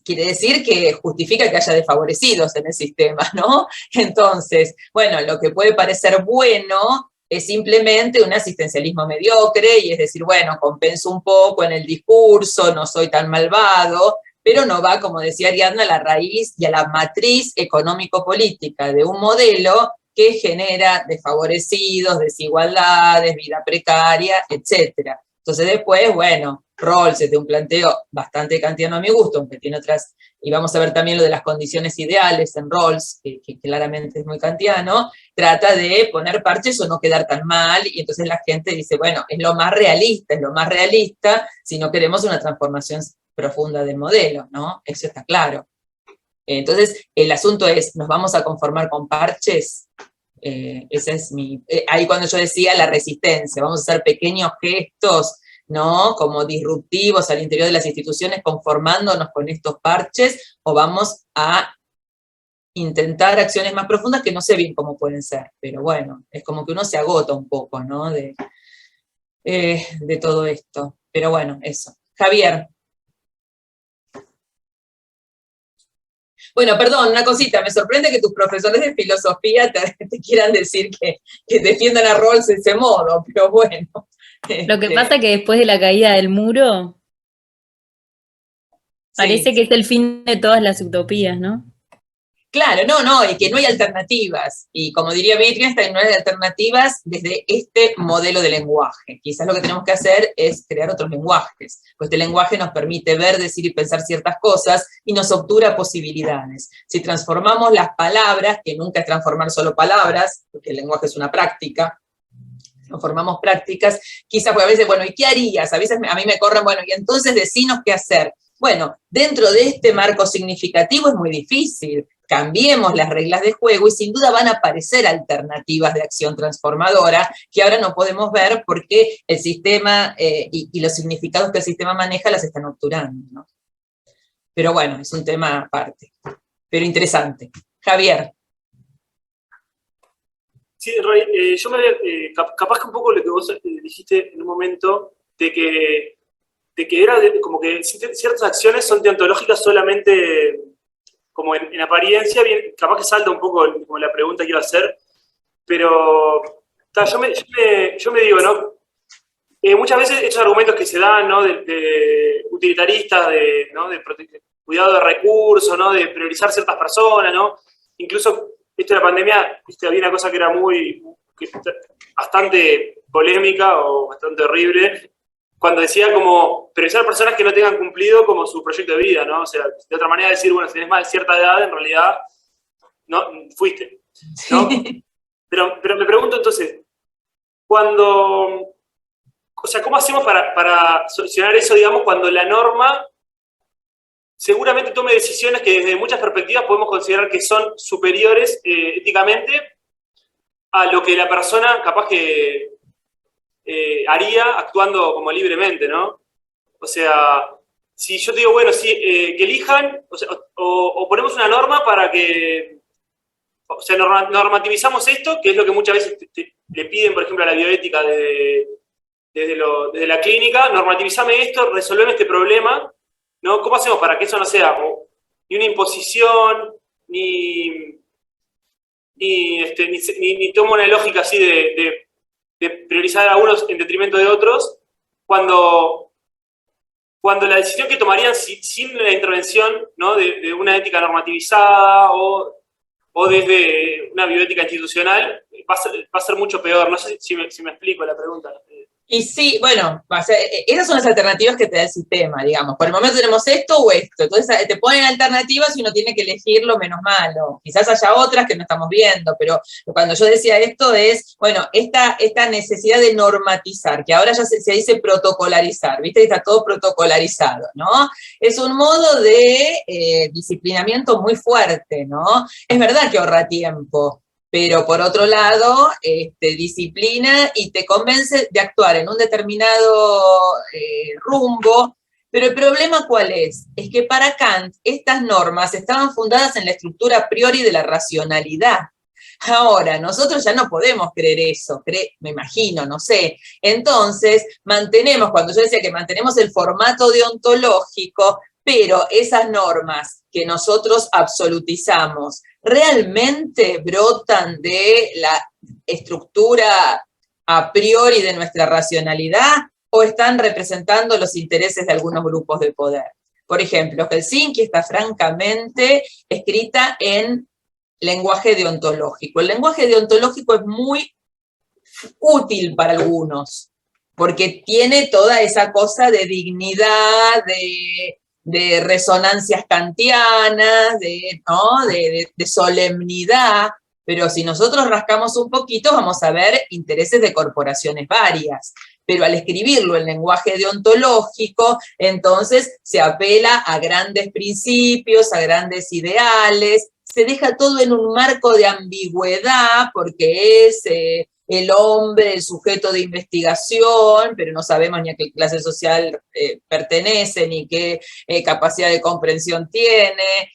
quiere decir que justifica que haya desfavorecidos en el sistema, ¿no? Entonces, bueno, lo que puede parecer bueno es simplemente un asistencialismo mediocre, y es decir, bueno, compenso un poco en el discurso, no soy tan malvado, pero no va, como decía Ariadna, a la raíz y a la matriz económico-política de un modelo que genera desfavorecidos, desigualdades, vida precaria, etcétera. Entonces después, bueno, Rawls es de un planteo bastante kantiano a mi gusto, aunque tiene otras, y vamos a ver también lo de las condiciones ideales en Rawls, que claramente es muy kantiano, trata de poner parches o no quedar tan mal, y entonces la gente dice, bueno, es lo más realista si no queremos una transformación profunda del modelo, ¿no? Eso está claro. Entonces, el asunto es, ¿nos vamos a conformar con parches? Ese es ahí cuando yo decía la resistencia, vamos a hacer pequeños gestos, ¿no? Como disruptivos al interior de las instituciones, conformándonos con estos parches, o vamos a intentar acciones más profundas que no sé bien cómo pueden ser, pero bueno, es como que uno se agota un poco, ¿no? De todo esto. Pero bueno, eso. Javier. Bueno, perdón, una cosita, me sorprende que tus profesores de filosofía te quieran decir que defiendan a Rawls de ese modo, pero bueno. Lo que pasa es que después de la caída del muro, parece sí, que es el fin de todas las utopías, ¿no? Claro, no, y que no hay alternativas. Y como diría Wittgenstein, no hay alternativas desde este modelo de lenguaje. Quizás lo que tenemos que hacer es crear otros lenguajes. Pues este lenguaje nos permite ver, decir y pensar ciertas cosas y nos obtura posibilidades. Si transformamos las palabras, que nunca es transformar solo palabras, porque el lenguaje es una práctica, transformamos prácticas, quizás pues a veces, bueno, ¿y qué harías? A veces a mí me corren, bueno, y entonces decinos qué hacer. Bueno, dentro de este marco significativo es muy difícil. Cambiemos las reglas de juego y sin duda van a aparecer alternativas de acción transformadora que ahora no podemos ver porque el sistema y los significados que el sistema maneja las están obturando, ¿no? Pero bueno, es un tema aparte, pero interesante. Javier. Sí, Ray, yo capaz que un poco lo que vos dijiste en un momento, de que era como que ciertas acciones son deontológicas solamente como en apariencia, bien, capaz que salta un poco como la pregunta que iba a hacer, pero yo me digo, ¿no? Muchas veces estos argumentos que se dan, ¿no? De utilitaristas, ¿no? De cuidado de recursos, ¿no? De priorizar ciertas personas, ¿no? Incluso esto de la pandemia, había una cosa que era bastante polémica o bastante horrible, cuando decía como priorizar personas que no tengan cumplido como su proyecto de vida, ¿no? O sea, de otra manera decir, bueno, si tenés más de cierta edad, en realidad, no, fuiste, ¿no? Pero me pregunto entonces, o sea, ¿cómo hacemos para solucionar eso, digamos, cuando la norma seguramente tome decisiones que desde muchas perspectivas podemos considerar que son superiores éticamente a lo que la persona capaz que haría actuando como libremente, ¿no? O sea, si yo te digo, bueno, sí, que elijan, o sea, o ponemos una norma para que, o sea, normativizamos esto, que es lo que muchas veces le piden, por ejemplo, a la bioética desde la clínica, normativizame esto, resolveme este problema, ¿no? ¿Cómo hacemos para que eso no sea ni una imposición, ni tomo una lógica así de priorizar a unos en detrimento de otros, cuando la decisión que tomarían sin la intervención, ¿no? de una ética normativizada o desde una bioética institucional, va a ser mucho peor. No sé si me explico la pregunta. Y sí, bueno, esas son las alternativas que te da el sistema, digamos. Por el momento tenemos esto o esto. Entonces te ponen alternativas y uno tiene que elegir lo menos malo. Quizás haya otras que no estamos viendo, pero cuando yo decía esto es, bueno, esta necesidad de normatizar, que ahora ya se dice protocolarizar, ¿viste? Está todo protocolarizado, ¿no? Es un modo de disciplinamiento muy fuerte, ¿no? Es verdad que ahorra tiempo, pero por otro lado, disciplina y te convence de actuar en un determinado rumbo. Pero el problema ¿cuál es? Es que para Kant estas normas estaban fundadas en la estructura a priori de la racionalidad. Ahora, nosotros ya no podemos creer eso, me imagino, no sé. Entonces, cuando yo decía que mantenemos el formato deontológico, pero esas normas que nosotros absolutizamos, ¿realmente brotan de la estructura a priori de nuestra racionalidad o están representando los intereses de algunos grupos de poder? Por ejemplo, Helsinki está francamente escrita en lenguaje deontológico. El lenguaje deontológico es muy útil para algunos, porque tiene toda esa cosa de dignidad, de resonancias kantianas, de solemnidad, pero si nosotros rascamos un poquito vamos a ver intereses de corporaciones varias. Pero al escribirlo en lenguaje deontológico, entonces se apela a grandes principios, a grandes ideales, se deja todo en un marco de ambigüedad, porque es el hombre, el sujeto de investigación, pero no sabemos ni a qué clase social pertenece, ni qué capacidad de comprensión tiene,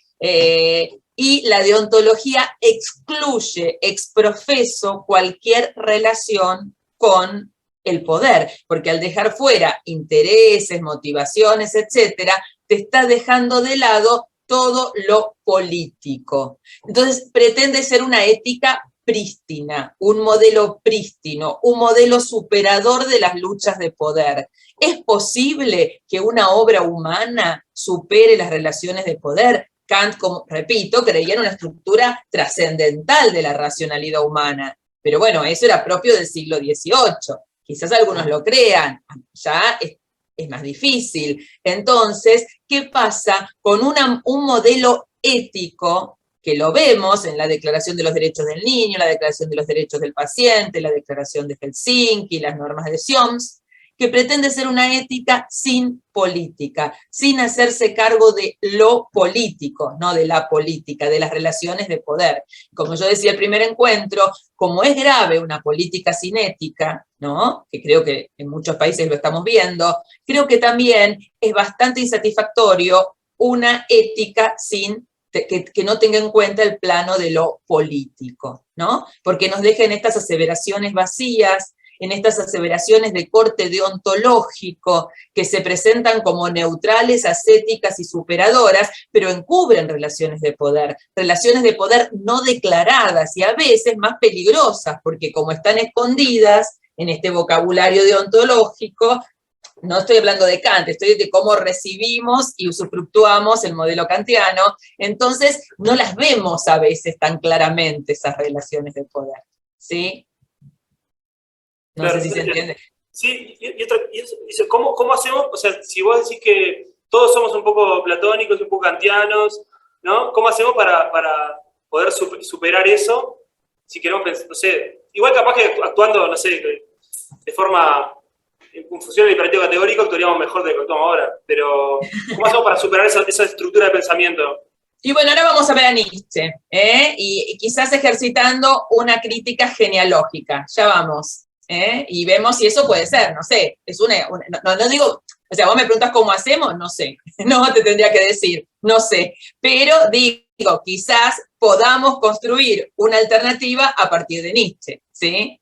y la deontología excluye ex profeso cualquier relación con el poder, porque al dejar fuera intereses, motivaciones, etcétera, te está dejando de lado todo lo político. Entonces pretende ser una ética prístina, un modelo prístino, un modelo superador de las luchas de poder. ¿Es posible que una obra humana supere las relaciones de poder? Kant, como repito, creía en una estructura trascendental de la racionalidad humana. Pero bueno, eso era propio del siglo XVIII. Quizás algunos lo crean, ya es más difícil. Entonces, ¿qué pasa con un modelo ético que lo vemos en la Declaración de los Derechos del Niño, la Declaración de los Derechos del Paciente, la Declaración de Helsinki, las normas de Sioms, que pretende ser una ética sin política, sin hacerse cargo de lo político, no de la política, de las relaciones de poder? Como yo decía el primer encuentro, como es grave una política sin ética, ¿no? Que creo que en muchos países lo estamos viendo, creo que también es bastante insatisfactorio una ética que no tenga en cuenta el plano de lo político, ¿no? Porque nos deja en estas aseveraciones vacías, en estas aseveraciones de corte deontológico que se presentan como neutrales, ascéticas y superadoras, pero encubren relaciones de poder no declaradas y a veces más peligrosas, porque como están escondidas en este vocabulario deontológico, no estoy hablando de Kant, estoy de cómo recibimos y usufructuamos el modelo kantiano, entonces no las vemos a veces tan claramente esas relaciones de poder, ¿sí? No claro, sé si se entiende. Sí, y ¿cómo hacemos? O sea, si vos decís que todos somos un poco platónicos, un poco kantianos, ¿no? ¿Cómo hacemos para poder superar eso? Si queremos, no sé, igual capaz que actuando, no sé, de forma en función del imperativo categórico actuaríamos mejor de lo que actuamos ahora. Pero, ¿cómo hacemos para superar esa estructura de pensamiento? Y bueno, ahora vamos a ver a Nietzsche, y quizás ejercitando una crítica genealógica. Ya vamos. Y vemos si eso puede ser, no sé. No digo, o sea, vos me preguntas cómo hacemos, no sé. No te tendría que decir, no sé. Pero digo, quizás podamos construir una alternativa a partir de Nietzsche, ¿sí?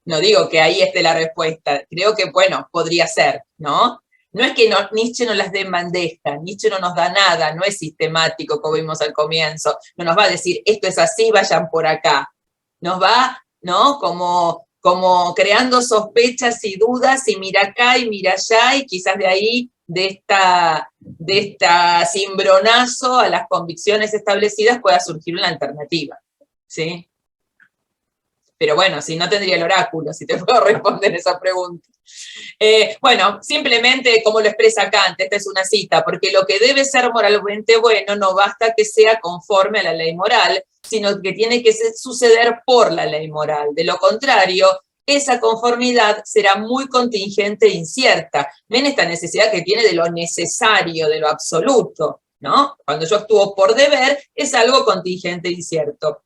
No digo que ahí esté la respuesta. Creo que, bueno, podría ser, ¿no? No es que Nietzsche no las dé en bandeja, Nietzsche no nos da nada, no es sistemático como vimos al comienzo, no nos va a decir esto es así, vayan por acá. Nos va, ¿no? Como creando sospechas y dudas y mira acá y mira allá y quizás de ahí, de esta cimbronazo a las convicciones establecidas pueda surgir una alternativa, ¿sí? Pero bueno, si no tendría el oráculo, si te puedo responder esa pregunta. Bueno, simplemente como lo expresa Kant, esta es una cita, porque lo que debe ser moralmente bueno no basta que sea conforme a la ley moral, sino que tiene que suceder por la ley moral. De lo contrario, esa conformidad será muy contingente e incierta. Ven esta necesidad que tiene de lo necesario, de lo absoluto, ¿no? Cuando yo actúo por deber, es algo contingente e incierto.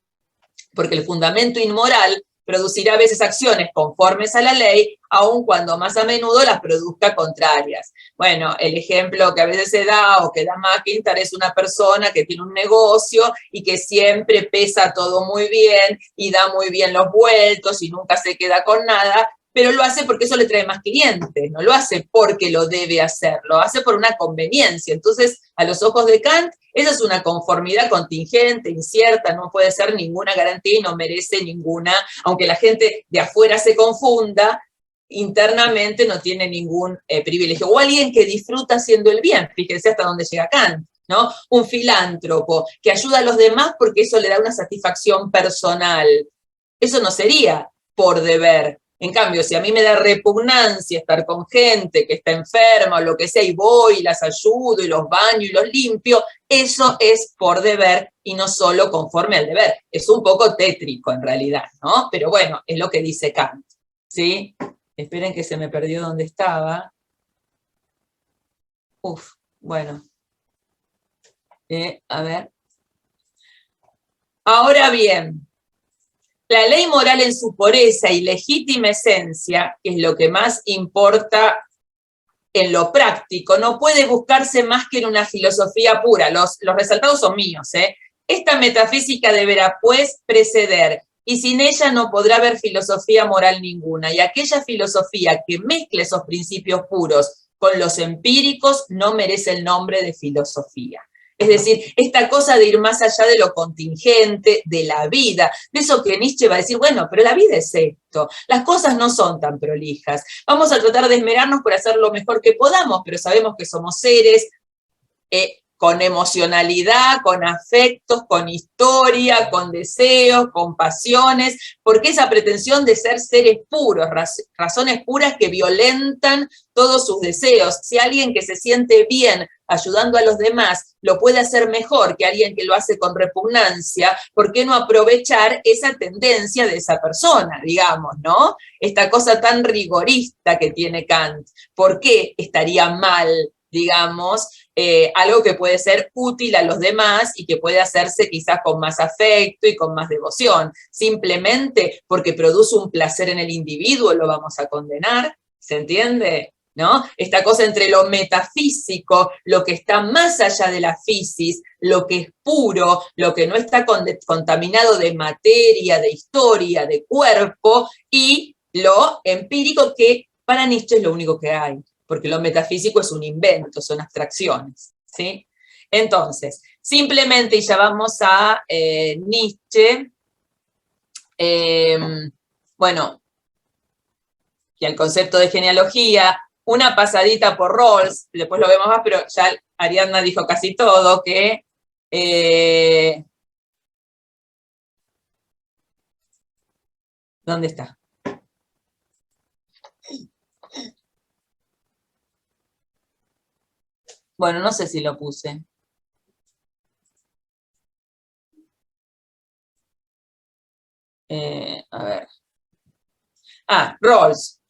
Porque el fundamento inmoral producirá a veces acciones conformes a la ley, aun cuando más a menudo las produzca contrarias. Bueno, el ejemplo que a veces se da o que da McIntyre es una persona que tiene un negocio y que siempre pesa todo muy bien y da muy bien los vueltos y nunca se queda con nada, pero lo hace porque eso le trae más clientes, no lo hace porque lo debe hacer, lo hace por una conveniencia. Entonces, a los ojos de Kant, esa es una conformidad contingente, incierta, no puede ser ninguna garantía y no merece ninguna, aunque la gente de afuera se confunda, internamente no tiene ningún privilegio. O alguien que disfruta haciendo el bien, fíjense hasta dónde llega Kant, ¿no? Un filántropo que ayuda a los demás porque eso le da una satisfacción personal. Eso no sería por deber. En cambio, si a mí me da repugnancia estar con gente que está enferma o lo que sea, y voy y las ayudo y los baño y los limpio, eso es por deber y no solo conforme al deber. Es un poco tétrico en realidad, ¿no? Pero bueno, es lo que dice Kant, ¿sí? Esperen que se me perdió donde estaba. Bueno. A ver. Ahora bien, la ley moral en su pureza y legítima esencia, que es lo que más importa en lo práctico, no puede buscarse más que en una filosofía pura. Los resaltados son míos, ¿eh? Esta metafísica deberá, pues, preceder, y sin ella no podrá haber filosofía moral ninguna, y aquella filosofía que mezcle esos principios puros con los empíricos no merece el nombre de filosofía. Es decir, esta cosa de ir más allá de lo contingente, de la vida, de eso que Nietzsche va a decir, bueno, pero la vida es esto, las cosas no son tan prolijas, vamos a tratar de esmerarnos por hacer lo mejor que podamos, pero sabemos que somos seres con emocionalidad, con afectos, con historia, con deseos, con pasiones, porque esa pretensión de ser seres puros, razones puras que violentan todos sus deseos. Si alguien que se siente bien ayudando a los demás lo puede hacer mejor que alguien que lo hace con repugnancia, ¿por qué no aprovechar esa tendencia de esa persona, digamos, ¿no? Esta cosa tan rigorista que tiene Kant. ¿Por qué estaría mal, digamos, algo que puede ser útil a los demás y que puede hacerse quizás con más afecto y con más devoción? Simplemente porque produce un placer en el individuo lo vamos a condenar, ¿se entiende? ¿No? Esta cosa entre lo metafísico, lo que está más allá de la fisis, lo que es puro, lo que no está contaminado de materia, de historia, de cuerpo, y lo empírico, que para Nietzsche es lo único que hay, porque lo metafísico es un invento, son abstracciones, ¿sí? Entonces, simplemente, y ya vamos a Nietzsche, bueno, y al concepto de genealogía, una pasadita por Rawls, después lo vemos más, pero ya Ariadna dijo casi todo, que ¿dónde está? Bueno, no sé si lo puse. A ver. Rawls.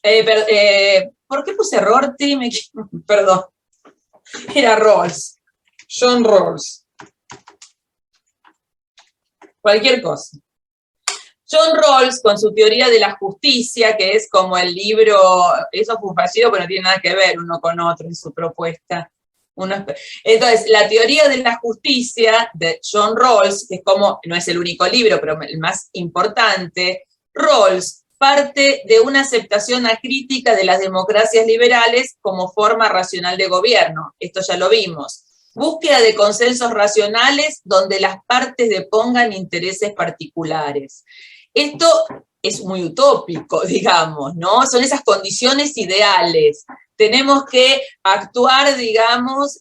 ¿por qué puse Rorty? Perdón, era Rawls, John Rawls. Cualquier cosa. John Rawls, con su teoría de la justicia, que es como el libro, eso fue un fallido, pero no tiene nada que ver uno con otro en su propuesta. Entonces, la teoría de la justicia de John Rawls, que es como, no es el único libro, pero el más importante, Rawls parte de una aceptación acrítica de las democracias liberales como forma racional de gobierno. Esto ya lo vimos. Búsqueda de consensos racionales donde las partes depongan intereses particulares. Esto es muy utópico, digamos, ¿no? Son esas condiciones ideales. Tenemos que actuar, digamos,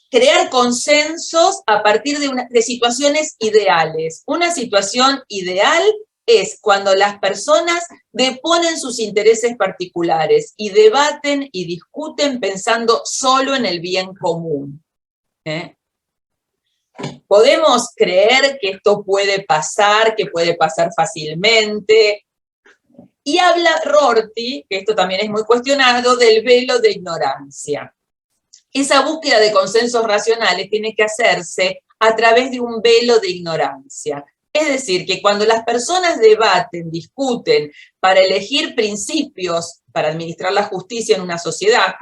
crear consensos a partir de situaciones ideales. Una situación ideal es cuando las personas deponen sus intereses particulares y debaten y discuten pensando solo en el bien común. Podemos creer que esto puede pasar, que puede pasar fácilmente. Y habla Rorty, que esto también es muy cuestionado, del velo de ignorancia. Esa búsqueda de consensos racionales tiene que hacerse a través de un velo de ignorancia. Es decir, que cuando las personas debaten, discuten para elegir principios para administrar la justicia en una sociedad,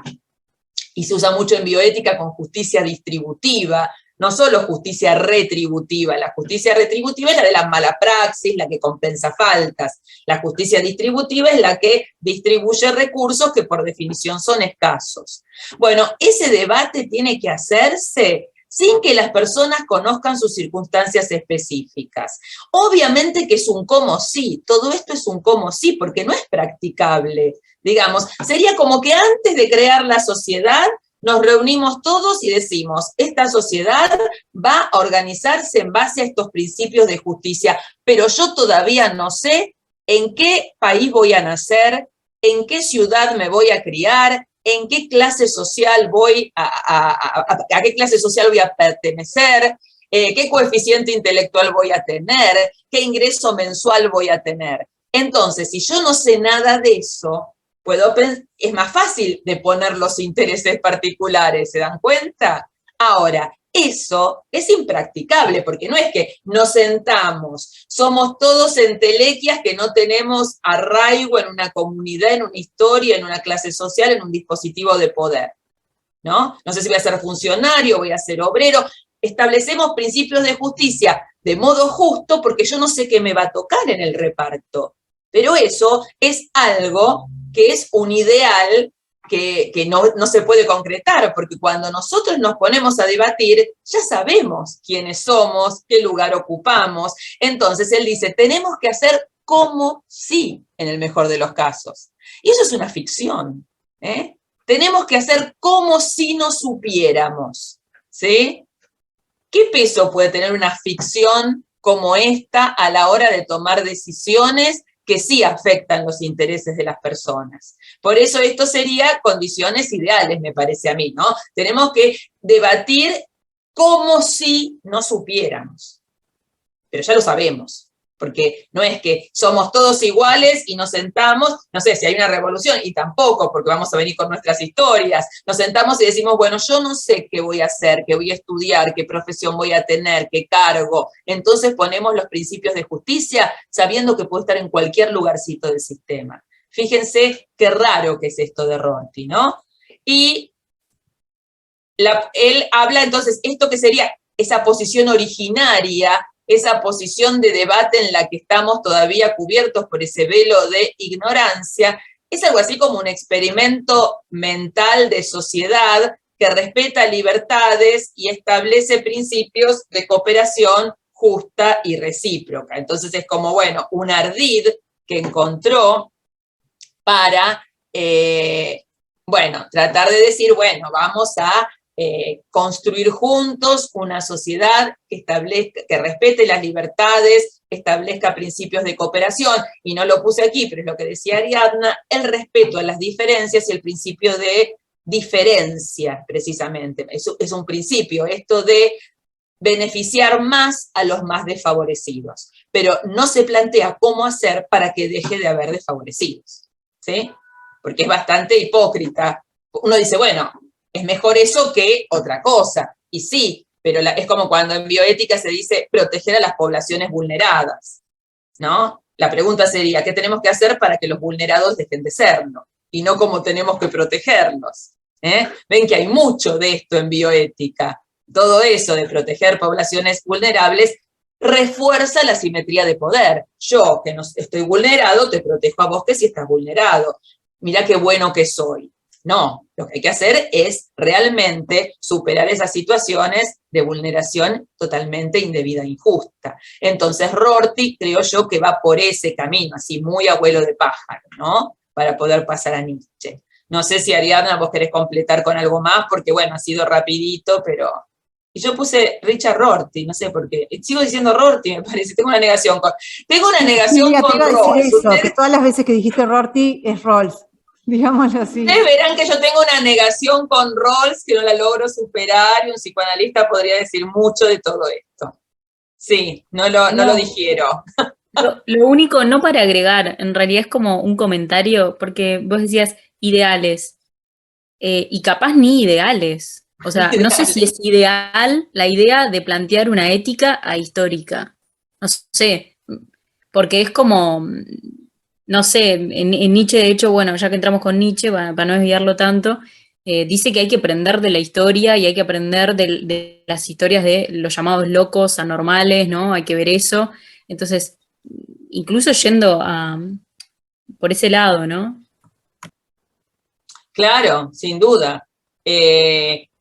y se usa mucho en bioética con justicia distributiva, no solo justicia retributiva. La justicia retributiva es la de la mala praxis, la que compensa faltas. La justicia distributiva es la que distribuye recursos que por definición son escasos. Bueno, ese debate tiene que hacerse sin que las personas conozcan sus circunstancias específicas. Obviamente que es un cómo sí, todo esto es un cómo sí, porque no es practicable. Digamos, sería como que antes de crear la sociedad, nos reunimos todos y decimos, esta sociedad va a organizarse en base a estos principios de justicia, pero yo todavía no sé en qué país voy a nacer, en qué ciudad me voy a criar, en qué clase social a qué clase social voy a pertenecer, qué coeficiente intelectual voy a tener, qué ingreso mensual voy a tener. Entonces, si yo no sé nada de eso, es más fácil de poner los intereses particulares, ¿se dan cuenta? Ahora, eso es impracticable, porque no es que nos sentamos, somos todos entelequias que no tenemos arraigo en una comunidad, en una historia, en una clase social, en un dispositivo de poder, ¿no? No sé si voy a ser funcionario, voy a ser obrero. Establecemos principios de justicia de modo justo porque yo no sé qué me va a tocar en el reparto. Pero eso es algo que es un ideal que no se puede concretar, porque cuando nosotros nos ponemos a debatir, ya sabemos quiénes somos, qué lugar ocupamos. Entonces él dice, tenemos que hacer como si, en el mejor de los casos. Y eso es una ficción, ¿eh? Tenemos que hacer como si no supiéramos, ¿sí? ¿Qué peso puede tener una ficción como esta a la hora de tomar decisiones que sí afectan los intereses de las personas? Por eso esto sería condiciones ideales, me parece a mí, ¿no? Tenemos que debatir como si no supiéramos. Pero ya lo sabemos, porque no es que somos todos iguales y nos sentamos, no sé si hay una revolución, y tampoco, porque vamos a venir con nuestras historias, nos sentamos y decimos, bueno, yo no sé qué voy a hacer, qué voy a estudiar, qué profesión voy a tener, qué cargo. Entonces ponemos los principios de justicia sabiendo que puedo estar en cualquier lugarcito del sistema. Fíjense qué raro que es esto de Rorty, ¿no? Y él habla entonces, esto que sería esa posición originaria, esa posición de debate en la que estamos todavía cubiertos por ese velo de ignorancia, es algo así como un experimento mental de sociedad que respeta libertades y establece principios de cooperación justa y recíproca. Entonces es como, bueno, un ardid que encontró para, bueno, tratar de decir, bueno, vamos a construir juntos una sociedad que respete las libertades, establezca principios de cooperación, y no lo puse aquí, pero es lo que decía Ariadna, el respeto a las diferencias y el principio de diferencia, precisamente. Es un principio, esto de beneficiar más a los más desfavorecidos, pero no se plantea cómo hacer para que deje de haber desfavorecidos. ¿sí? Porque es bastante hipócrita. Uno dice, bueno, es mejor eso que otra cosa. Y sí, pero es como cuando en bioética se dice proteger a las poblaciones vulneradas, ¿no? La pregunta sería, ¿qué tenemos que hacer para que los vulnerados dejen de serlo? Y no cómo tenemos que protegerlos. Ven que hay mucho de esto en bioética. Todo eso de proteger poblaciones vulnerables refuerza la simetría de poder. Yo, que no estoy vulnerado, te protejo a vos que sí estás vulnerado. Mirá qué bueno que soy. No, lo que hay que hacer es realmente superar esas situaciones de vulneración totalmente indebida e injusta. Entonces Rorty, creo yo, que va por ese camino, así muy abuelo de pájaro, ¿no? Para poder pasar a Nietzsche. No sé si Ariadna vos querés completar con algo más, porque bueno, ha sido rapidito, pero... Y yo puse Richard Rorty, no sé por qué. Sigo diciendo Rorty, me parece, tengo una negación con... Tengo una negación sí, con te iba a decir Rawls. eso, que todas las veces que dijiste Rorty es Rawls, digámoslo así. Ustedes verán que yo tengo una negación con Rawls que no la logro superar y un psicoanalista podría decir mucho de todo esto. Sí, no lo digiero. Lo único, no para agregar, en realidad es como un comentario, porque vos decías ideales, y capaz ni ideales. O sea, no sé si es ideal la idea de plantear una ética ahistórica. No sé, porque es como, no sé, en Nietzsche, de hecho, bueno, ya que entramos con Nietzsche, para no desviarlo tanto, dice que hay que aprender de la historia y hay que aprender de las historias de los llamados locos anormales, ¿no? Hay que ver eso. Entonces, incluso yendo por ese lado, ¿no? Claro, sin duda.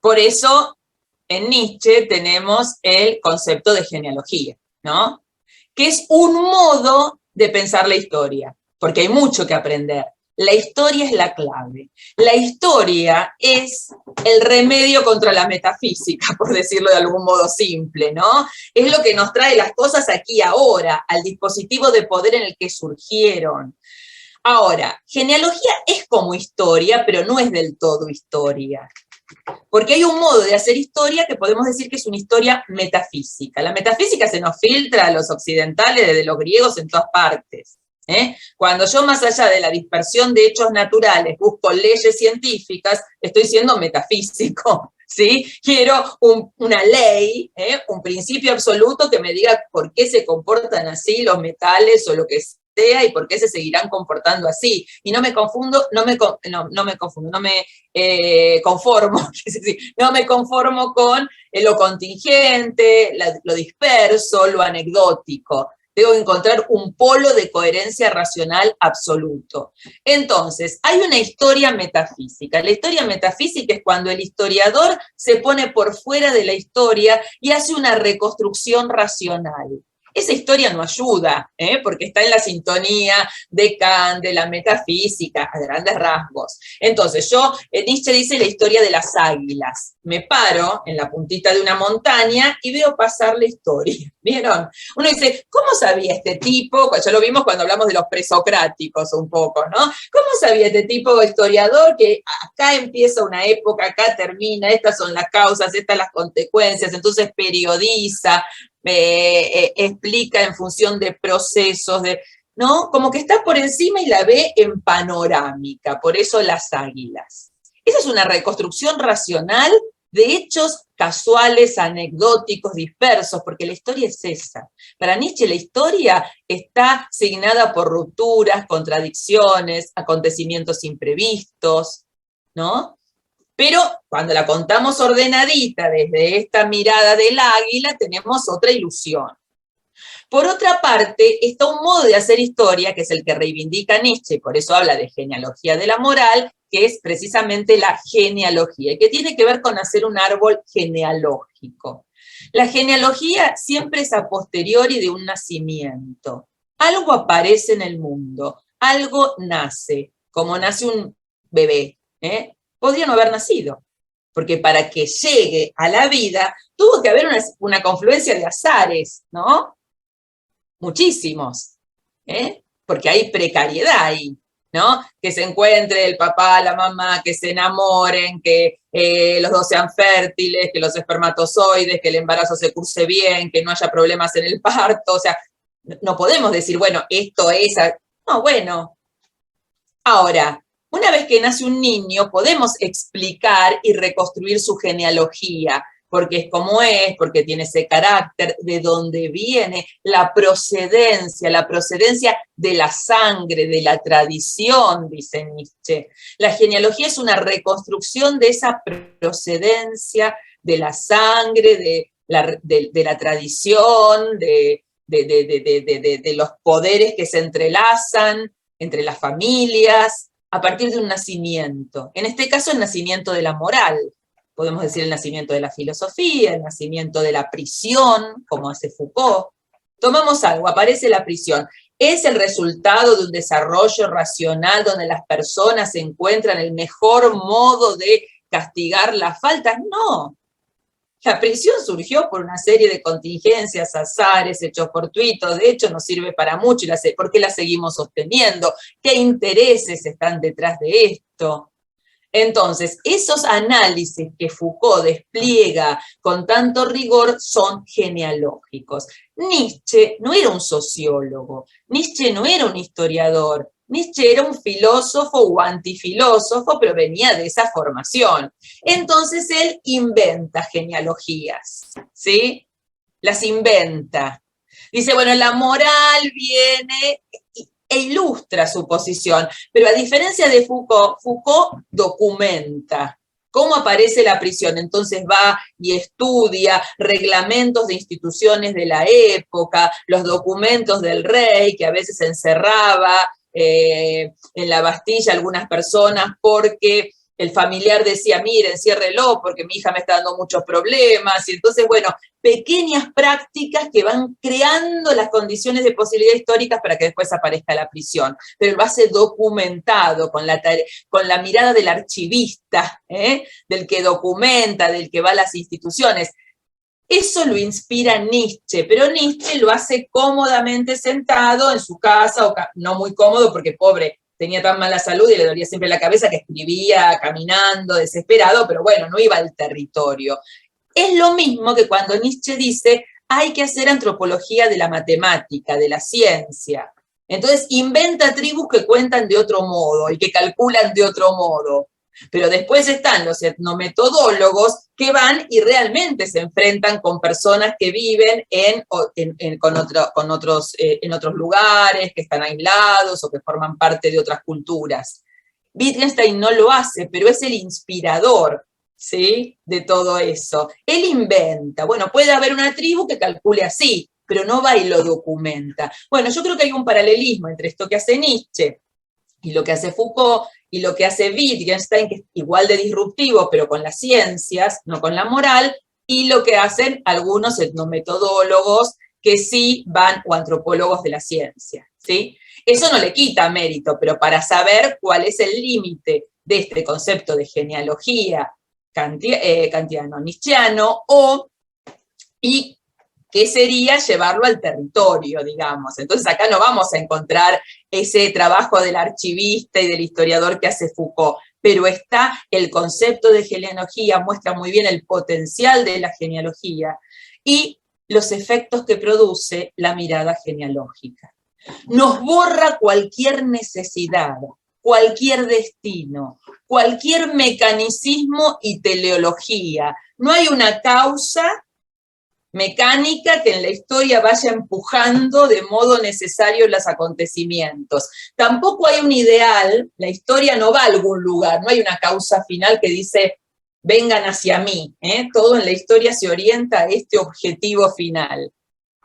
Por eso en Nietzsche tenemos el concepto de genealogía, ¿no? Que es un modo de pensar la historia, porque hay mucho que aprender. La historia es la clave. La historia es el remedio contra la metafísica, por decirlo de algún modo simple, ¿no? Es lo que nos trae las cosas aquí ahora, al dispositivo de poder en el que surgieron. Ahora, genealogía es como historia, pero no es del todo historia. Porque hay un modo de hacer historia que podemos decir que es una historia metafísica. La metafísica se nos filtra a los occidentales, desde los griegos, en todas partes. Cuando yo, más allá de la dispersión de hechos naturales, busco leyes científicas, estoy siendo metafísico, ¿sí? Quiero una ley, un principio absoluto que me diga por qué se comportan así los metales o lo que sea y por qué se seguirán comportando así. Y no me confundo, no me conformo, no me conformo con lo contingente, lo disperso, lo anecdótico. Tengo que encontrar un polo de coherencia racional absoluto. Entonces, hay una historia metafísica. La historia metafísica es cuando el historiador se pone por fuera de la historia y hace una reconstrucción racional. Esa historia no ayuda, porque está en la sintonía de Kant, de la metafísica, a grandes rasgos. Entonces, Nietzsche dice la historia de las águilas. Me paro en la puntita de una montaña y veo pasar la historia. ¿Vieron? Uno dice, ¿cómo sabía este tipo? Ya lo vimos cuando hablamos de los presocráticos un poco, ¿no? ¿Cómo sabía este tipo historiador que acá empieza una época, acá termina, estas son las causas, estas las consecuencias? Entonces periodiza, explica en función de procesos, ¿no? Como que está por encima y la ve en panorámica, por eso las águilas. Esa es una reconstrucción racional de hechos casuales, anecdóticos, dispersos, porque la historia es esa. Para Nietzsche la historia está signada por rupturas, contradicciones, acontecimientos imprevistos, ¿no? Pero cuando la contamos ordenadita desde esta mirada del águila, tenemos otra ilusión. Por otra parte, está un modo de hacer historia, que es el que reivindica Nietzsche, y por eso habla de genealogía de la moral, que es precisamente la genealogía, y que tiene que ver con hacer un árbol genealógico. La genealogía siempre es a posteriori de un nacimiento. Algo aparece en el mundo, algo nace, como nace un bebé, podría no haber nacido, porque para que llegue a la vida tuvo que haber una confluencia de azares, ¿no? Muchísimos, porque hay precariedad ahí, ¿no? Que se encuentre el papá, la mamá, que se enamoren, que los dos sean fértiles, que los espermatozoides, que el embarazo se curse bien, que no haya problemas en el parto, o sea, no podemos decir, bueno, esto es... No, bueno, Ahora, una vez que nace un niño, podemos explicar y reconstruir su genealogía, porque es como es, porque tiene ese carácter, de dónde viene, la procedencia de la sangre, de la tradición, dice Nietzsche. La genealogía es una reconstrucción de esa procedencia, de la sangre, de la tradición, de los poderes que se entrelazan entre las familias, a partir de un nacimiento. En este caso, el nacimiento de la moral. Podemos decir el nacimiento de la filosofía, el nacimiento de la prisión, como hace Foucault. Tomamos algo, aparece la prisión. ¿Es el resultado de un desarrollo racional donde las personas encuentran el mejor modo de castigar las faltas? No. La prisión surgió por una serie de contingencias, azares, hechos fortuitos. De hecho, no sirve para mucho. ¿Por qué la seguimos sosteniendo? ¿Qué intereses están detrás de esto? Entonces, esos análisis que Foucault despliega con tanto rigor son genealógicos. Nietzsche no era un sociólogo, Nietzsche no era un historiador, Nietzsche era un filósofo o antifilósofo, pero venía de esa formación. Entonces él inventa genealogías, ¿sí? Las inventa. Dice, bueno, la moral viene e ilustra su posición, pero a diferencia de Foucault, Foucault documenta cómo aparece la prisión, entonces va y estudia reglamentos de instituciones de la época, los documentos del rey, que a veces encerraba en la Bastilla algunas personas porque el familiar decía, mire, enciérrelo porque mi hija me está dando muchos problemas, y entonces, bueno, pequeñas prácticas que van creando las condiciones de posibilidad históricas para que después aparezca la prisión, pero lo hace documentado con la mirada del archivista, del que documenta, del que va a las instituciones. Eso lo inspira Nietzsche, pero Nietzsche lo hace cómodamente sentado en su casa, o no muy cómodo porque pobre, tenía tan mala salud y le dolía siempre la cabeza que escribía caminando, desesperado, pero bueno, no iba al territorio. Es lo mismo que cuando Nietzsche dice, hay que hacer antropología de la matemática, de la ciencia. Entonces inventa tribus que cuentan de otro modo y que calculan de otro modo. Pero después están los etnometodólogos que van y realmente se enfrentan con personas que viven en otros lugares, que están aislados o que forman parte de otras culturas. Wittgenstein no lo hace, pero es el inspirador, ¿sí?, de todo eso. Él inventa, bueno, puede haber una tribu que calcule así, pero no va y lo documenta. Bueno, yo creo que hay un paralelismo entre esto que hace Nietzsche y lo que hace Foucault, y lo que hace Wittgenstein, que es igual de disruptivo, pero con las ciencias, no con la moral, y lo que hacen algunos etnometodólogos que sí van, o antropólogos de la ciencia, ¿sí? Eso no le quita mérito, pero para saber cuál es el límite de este concepto de genealogía kantiano-nietzscheano, y qué sería llevarlo al territorio, digamos. Entonces acá no vamos a encontrar ese trabajo del archivista y del historiador que hace Foucault, pero está el concepto de genealogía, muestra muy bien el potencial de la genealogía y los efectos que produce la mirada genealógica. Nos borra cualquier necesidad, cualquier destino, cualquier mecanicismo y teleología. No hay una causa mecánica que en la historia vaya empujando de modo necesario los acontecimientos. Tampoco hay un ideal, la historia no va a algún lugar, no hay una causa final que dice, vengan hacia mí, todo en la historia se orienta a este objetivo final.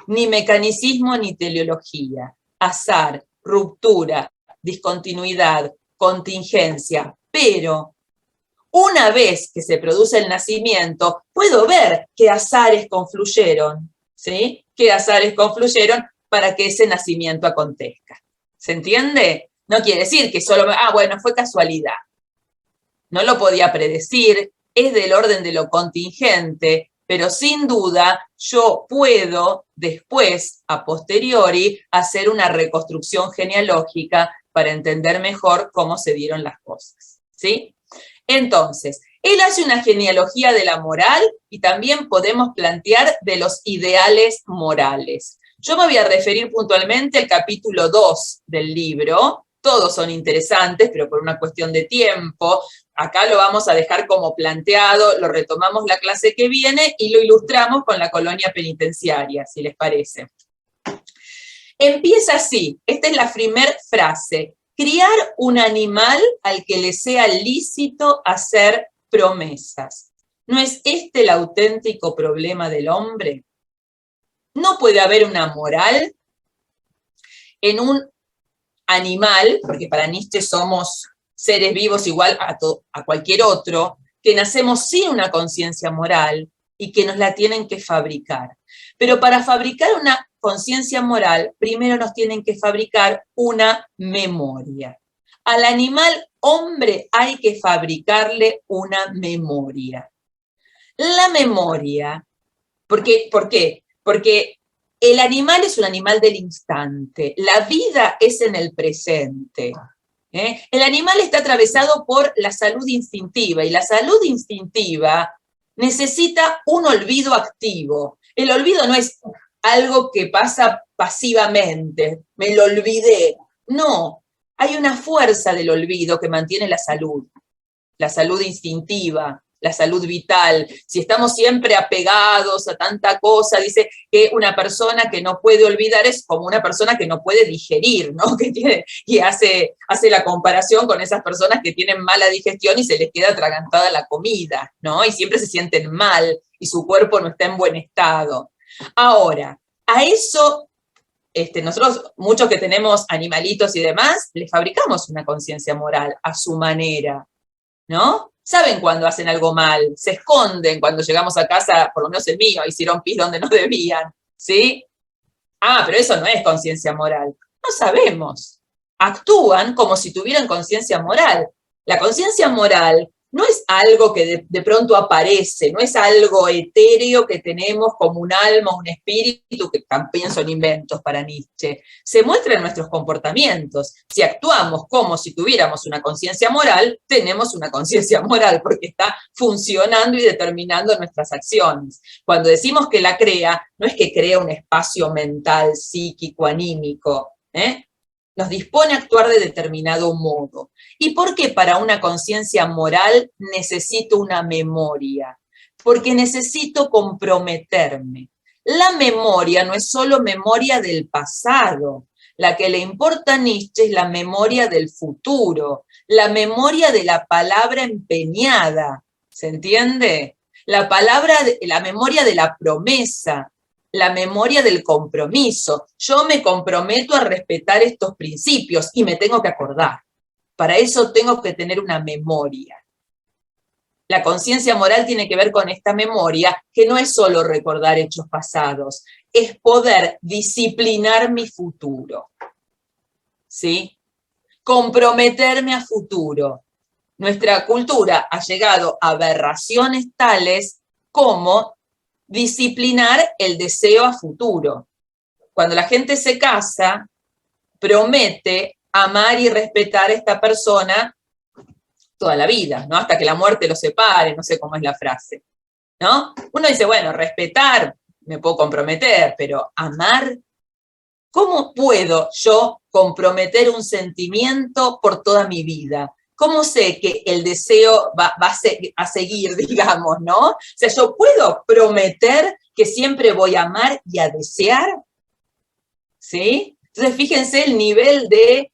Ni mecanicismo ni teleología, azar, ruptura, discontinuidad, contingencia, pero una vez que se produce el nacimiento, puedo ver qué azares confluyeron, ¿sí? Qué azares confluyeron para que ese nacimiento acontezca. ¿Se entiende? No quiere decir que solo, bueno, fue casualidad. No lo podía predecir, es del orden de lo contingente, pero sin duda yo puedo después, a posteriori, hacer una reconstrucción genealógica para entender mejor cómo se dieron las cosas, ¿sí? Entonces, él hace una genealogía de la moral y también podemos plantear de los ideales morales. Yo me voy a referir puntualmente al capítulo 2 del libro, todos son interesantes, pero por una cuestión de tiempo, acá lo vamos a dejar como planteado, lo retomamos la clase que viene y lo ilustramos con la colonia penitenciaria, si les parece. Empieza así, esta es la primera frase: criar un animal al que le sea lícito hacer promesas. ¿No es este el auténtico problema del hombre? ¿No puede haber una moral en un animal, porque para Nietzsche somos seres vivos igual a cualquier otro, que nacemos sin una conciencia moral y que nos la tienen que fabricar? Pero para fabricar una conciencia moral, primero nos tienen que fabricar una memoria. Al animal hombre hay que fabricarle una memoria. La memoria, ¿por qué? Porque el animal es un animal del instante, la vida es en el presente. El animal está atravesado por la salud instintiva, y la salud instintiva necesita un olvido activo. El olvido no es algo que pasa pasivamente, me lo olvidé. No, hay una fuerza del olvido que mantiene la salud instintiva, la salud vital. Si estamos siempre apegados a tanta cosa, dice que una persona que no puede olvidar es como una persona que no puede digerir, ¿no? Y hace la comparación con esas personas que tienen mala digestión y se les queda atragantada la comida, ¿no? Y siempre se sienten mal y su cuerpo no está en buen estado. Ahora, a eso, nosotros, muchos que tenemos animalitos y demás, les fabricamos una conciencia moral a su manera, ¿no? Saben cuando hacen algo mal, se esconden cuando llegamos a casa, por lo menos el mío, hicieron pis donde no debían, ¿sí? Ah, pero eso no es conciencia moral. No sabemos. Actúan como si tuvieran conciencia moral. La conciencia moral no es algo que de pronto aparece, no es algo etéreo que tenemos como un alma, un espíritu, que también son inventos para Nietzsche. Se muestra en nuestros comportamientos. Si actuamos como si tuviéramos una conciencia moral, tenemos una conciencia moral, porque está funcionando y determinando nuestras acciones. Cuando decimos que la crea, no es que crea un espacio mental, psíquico, anímico, nos dispone a actuar de determinado modo. ¿Y por qué para una conciencia moral necesito una memoria? Porque necesito comprometerme. La memoria no es solo memoria del pasado. La que le importa a Nietzsche es la memoria del futuro, la memoria de la palabra empeñada. ¿Se entiende? La memoria de la promesa, la memoria del compromiso. Yo me comprometo a respetar estos principios y me tengo que acordar. Para eso tengo que tener una memoria. La conciencia moral tiene que ver con esta memoria, que no es solo recordar hechos pasados, es poder disciplinar mi futuro. ¿Sí? Comprometerme a futuro. Nuestra cultura ha llegado a aberraciones tales como disciplinar el deseo a futuro. Cuando la gente se casa, promete amar y respetar a esta persona toda la vida, ¿no? Hasta que la muerte los separe, no sé cómo es la frase, ¿no? Uno dice, bueno, respetar, me puedo comprometer, pero amar, ¿cómo puedo yo comprometer un sentimiento por toda mi vida? ¿Cómo sé que el deseo va a seguir, digamos, ¿no? O sea, ¿yo puedo prometer que siempre voy a amar y a desear? ¿Sí? Entonces, fíjense el nivel de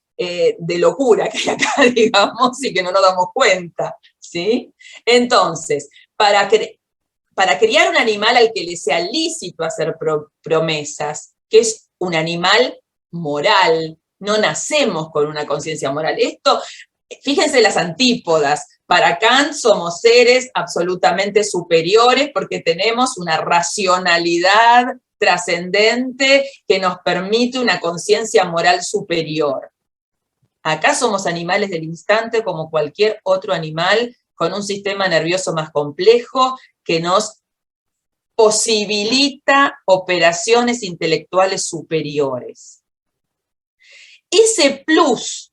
locura que hay acá, digamos, y que no nos damos cuenta, ¿sí? Entonces, para criar un animal al que le sea lícito hacer promesas, que es un animal moral, no nacemos con una conciencia moral. Esto, fíjense las antípodas. Para Kant somos seres absolutamente superiores porque tenemos una racionalidad trascendente que nos permite una conciencia moral superior. Acá somos animales del instante como cualquier otro animal con un sistema nervioso más complejo que nos posibilita operaciones intelectuales superiores. Ese plus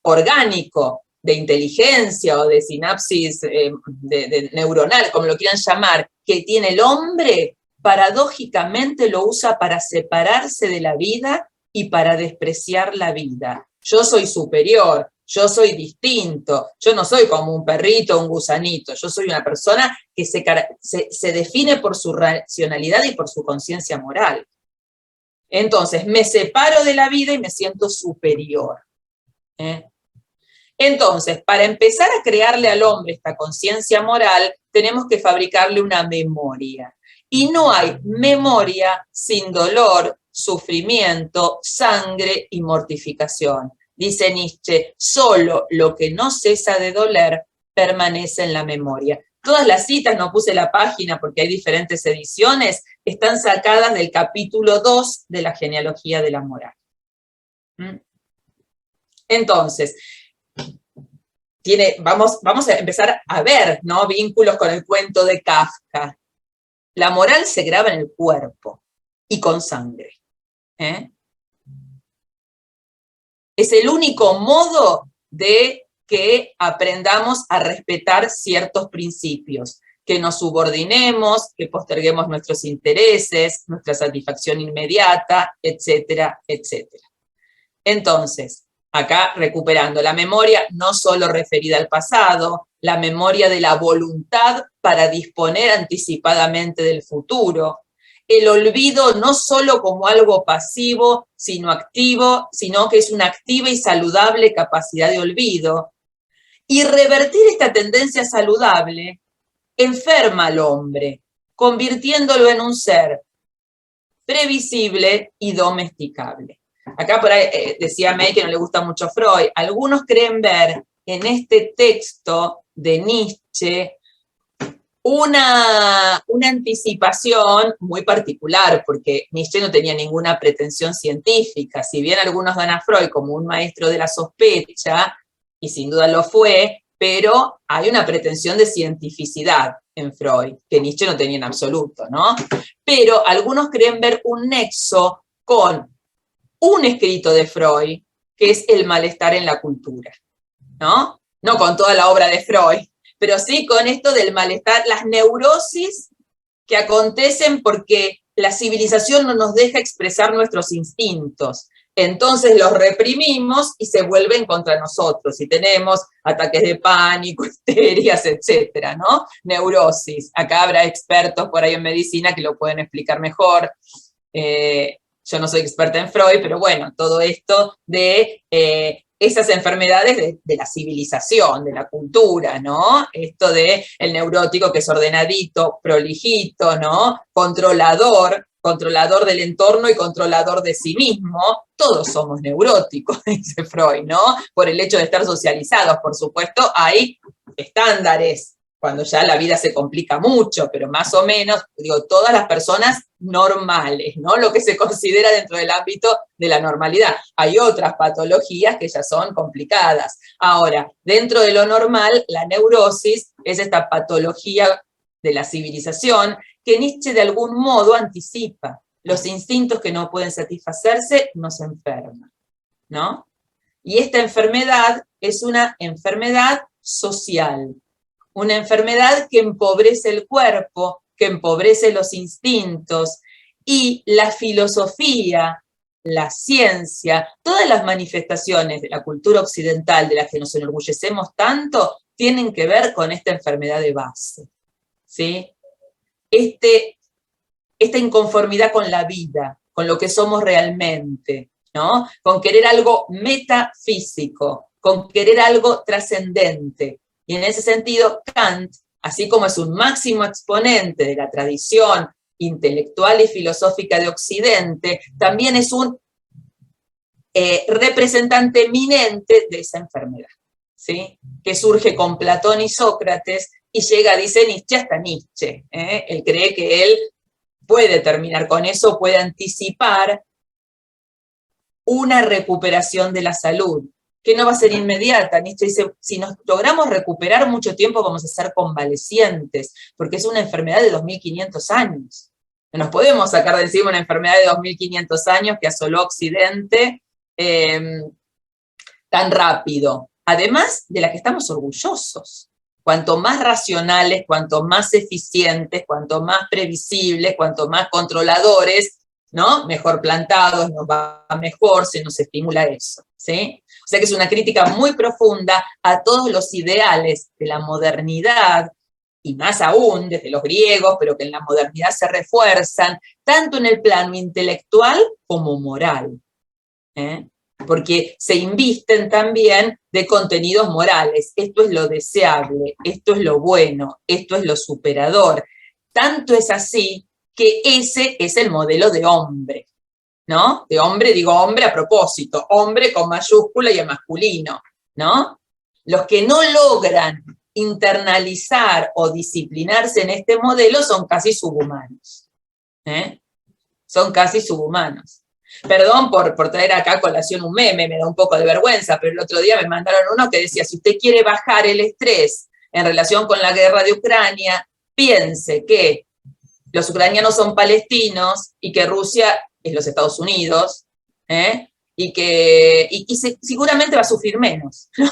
orgánico de inteligencia o de sinapsis de neuronal, como lo quieran llamar, que tiene el hombre, paradójicamente lo usa para separarse de la vida y para despreciar la vida. Yo soy superior, yo soy distinto, yo no soy como un perrito o un gusanito, yo soy una persona que se define por su racionalidad y por su conciencia moral. Entonces, me separo de la vida y me siento superior. Entonces, para empezar a crearle al hombre esta conciencia moral, tenemos que fabricarle una memoria. Y no hay memoria sin dolor, sufrimiento, sangre y mortificación. Dice Nietzsche, solo lo que no cesa de doler permanece en la memoria. Todas las citas, no puse la página porque hay diferentes ediciones, están sacadas del capítulo 2 de la genealogía de la moral. Entonces, vamos a empezar a ver, ¿no?, vínculos con el cuento de Kafka. La moral se graba en el cuerpo y con sangre. Es el único modo de que aprendamos a respetar ciertos principios, que nos subordinemos, que posterguemos nuestros intereses, nuestra satisfacción inmediata, etcétera, etcétera. Entonces, acá recuperando la memoria no solo referida al pasado, la memoria de la voluntad para disponer anticipadamente del futuro, el olvido no solo como algo pasivo, sino activo, sino que es una activa y saludable capacidad de olvido. Y revertir esta tendencia saludable enferma al hombre, convirtiéndolo en un ser previsible y domesticable. Acá por ahí decía May que no le gusta mucho Freud. Algunos creen ver en este texto de Nietzsche una anticipación muy particular, porque Nietzsche no tenía ninguna pretensión científica. Si bien algunos dan a Freud como un maestro de la sospecha, y sin duda lo fue, pero hay una pretensión de cientificidad en Freud, que Nietzsche no tenía en absoluto, ¿no? Pero algunos creen ver un nexo con un escrito de Freud, que es El malestar en la cultura, ¿no? No con toda la obra de Freud, pero sí con esto del malestar, las neurosis que acontecen porque la civilización no nos deja expresar nuestros instintos. Entonces los reprimimos y se vuelven contra nosotros. Y tenemos ataques de pánico, histerias, etcétera, ¿no? Neurosis. Acá habrá expertos por ahí en medicina que lo pueden explicar mejor. Yo no soy experta en Freud, pero bueno, todo esto de esas enfermedades de la civilización, de la cultura, ¿no? Esto de el neurótico que es ordenadito, prolijito, ¿no? Controlador del entorno y controlador de sí mismo. Todos somos neuróticos, dice Freud, ¿no? Por el hecho de estar socializados, por supuesto, hay estándares, cuando ya la vida se complica mucho, pero más o menos, digo, todas las personas normales, ¿no? Lo que se considera dentro del ámbito de la normalidad. Hay otras patologías que ya son complicadas. Ahora, dentro de lo normal, la neurosis es esta patología de la civilización que Nietzsche de algún modo anticipa. Los instintos que no pueden satisfacerse nos enferman, ¿no? Y esta enfermedad es una enfermedad social, una enfermedad que empobrece el cuerpo, que empobrece los instintos, y la filosofía, la ciencia, todas las manifestaciones de la cultura occidental de las que nos enorgullecemos tanto, tienen que ver con esta enfermedad de base, ¿sí? Esta inconformidad con la vida, con lo que somos realmente, ¿no? Con querer algo metafísico, con querer algo trascendente. Y en ese sentido, Kant, así como es un máximo exponente de la tradición intelectual y filosófica de Occidente, también es un representante eminente de esa enfermedad, ¿sí? Que surge con Platón y Sócrates y llega, dice Nietzsche, hasta Nietzsche. Él cree que él puede terminar con eso, puede anticipar una recuperación de la salud, que no va a ser inmediata. Nietzsche dice, si nos logramos recuperar mucho tiempo vamos a ser convalecientes, porque es una enfermedad de 2500 años. No nos podemos sacar de encima una enfermedad de 2500 años que asoló Occidente tan rápido. Además de la que estamos orgullosos. Cuanto más racionales, cuanto más eficientes, cuanto más previsibles, cuanto más controladores, ¿no? Mejor plantados, nos va mejor, se nos estimula eso, ¿sí? O sea que es una crítica muy profunda a todos los ideales de la modernidad, y más aún desde los griegos, pero que en la modernidad se refuerzan, tanto en el plano intelectual como moral, ¿eh? Porque se invisten también de contenidos morales. Esto es lo deseable, esto es lo bueno, esto es lo superador. Tanto es así que ese es el modelo de hombre, ¿no? De hombre, digo hombre a propósito, hombre con mayúscula y en masculino, ¿no? Los que no logran internalizar o disciplinarse en este modelo son casi subhumanos, ¿eh? Son casi subhumanos. Perdón por traer acá a colación un meme, me da un poco de vergüenza, pero el otro día me mandaron uno que decía, si usted quiere bajar el estrés en relación con la guerra de Ucrania, piense que los ucranianos son palestinos y que Rusia es los Estados Unidos, ¿eh? Seguramente va a sufrir menos, ¿no?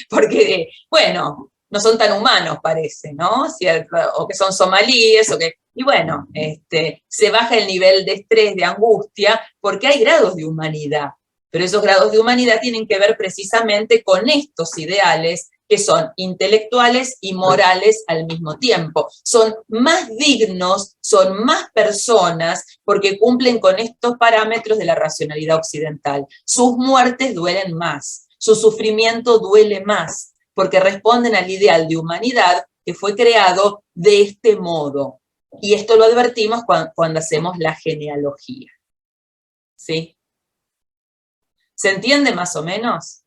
Porque, bueno, no son tan humanos, parece, ¿no? ¿Cierto? O que son somalíes, y bueno, se baja el nivel de estrés, de angustia, porque hay grados de humanidad, pero esos grados de humanidad tienen que ver precisamente con estos ideales que son intelectuales y morales al mismo tiempo. Son más dignos, son más personas, porque cumplen con estos parámetros de la racionalidad occidental. Sus muertes duelen más, su sufrimiento duele más, porque responden al ideal de humanidad que fue creado de este modo. Y esto lo advertimos cuando hacemos la genealogía. ¿Sí? ¿Se entiende más o menos?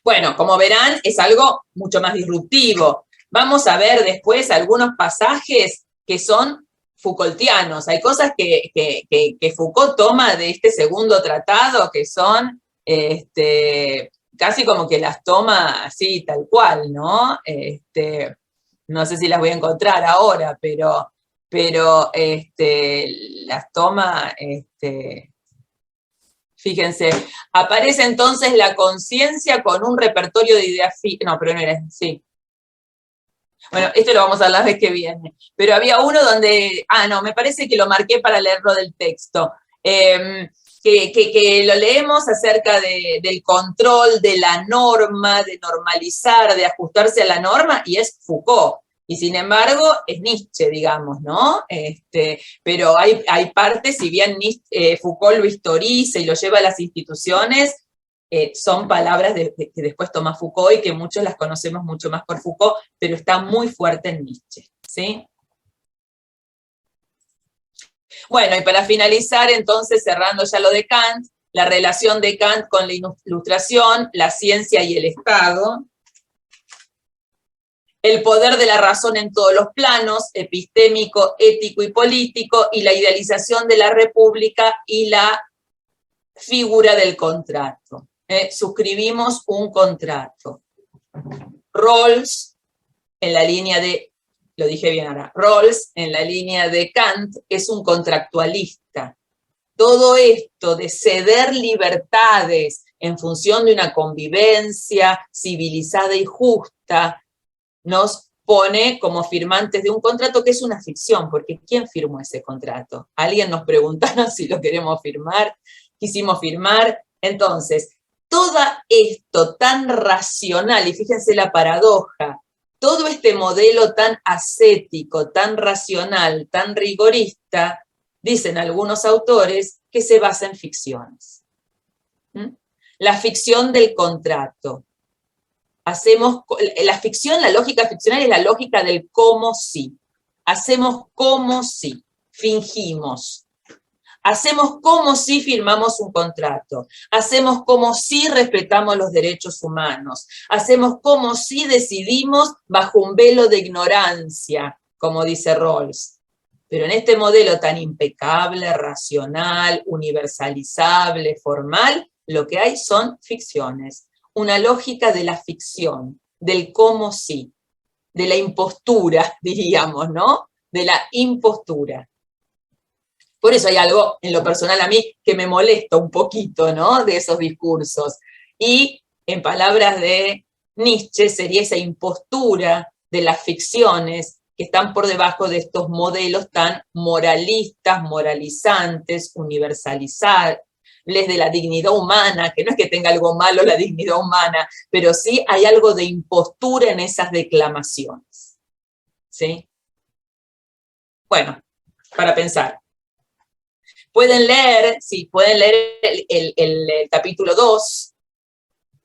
Bueno, como verán, es algo mucho más disruptivo. Vamos a ver después algunos pasajes que son Foucaultianos. Hay cosas que Foucault toma de este segundo tratado que son casi como que las toma así, tal cual, ¿no? No sé si las voy a encontrar ahora, pero las toma... Fíjense, aparece entonces la conciencia con un repertorio de ideas no, pero no era, sí. Bueno, esto lo vamos a ver la vez que viene. Pero había uno donde, no, me parece que lo marqué para leerlo del texto, que lo leemos acerca del control de la norma, de normalizar, de ajustarse a la norma, y es Foucault. Y sin embargo, es Nietzsche, digamos, ¿no? Pero hay partes, si bien Foucault lo historiza y lo lleva a las instituciones, son palabras que después toma Foucault y que muchos las conocemos mucho más por Foucault, pero está muy fuerte en Nietzsche, ¿sí? Bueno, y para finalizar, entonces, cerrando ya lo de Kant, la relación de Kant con la Ilustración, la ciencia y el Estado, el poder de la razón en todos los planos, epistémico, ético y político, y la idealización de la república y la figura del contrato. Suscribimos un contrato. Rawls, en la línea de, lo dije bien ahora, Rawls, en la línea de Kant, es un contractualista. Todo esto de ceder libertades en función de una convivencia civilizada y justa, nos pone como firmantes de un contrato que es una ficción, porque ¿quién firmó ese contrato? Alguien nos preguntaron si lo queremos firmar, quisimos firmar. Entonces, todo esto tan racional, y fíjense la paradoja, todo este modelo tan ascético, tan racional, tan rigorista, dicen algunos autores que se basa en ficciones. La ficción del contrato. La ficción, la lógica ficcional es la lógica del cómo sí. Hacemos como sí, fingimos. Hacemos como si firmamos un contrato. Hacemos como si respetamos los derechos humanos. Hacemos como si decidimos bajo un velo de ignorancia, como dice Rawls. Pero en este modelo tan impecable, racional, universalizable, formal, lo que hay son ficciones. Una lógica de la ficción, del cómo sí, de la impostura, diríamos, ¿no? De la impostura. Por eso hay algo, en lo personal a mí, que me molesta un poquito, ¿no? De esos discursos. Y, en palabras de Nietzsche, sería esa impostura de las ficciones que están por debajo de estos modelos tan moralistas, moralizantes, universalizables de la dignidad humana, que no es que tenga algo malo la dignidad humana, pero sí hay algo de impostura en esas declamaciones. ¿Sí? Bueno, para pensar. Pueden leer, sí, pueden leer el capítulo 2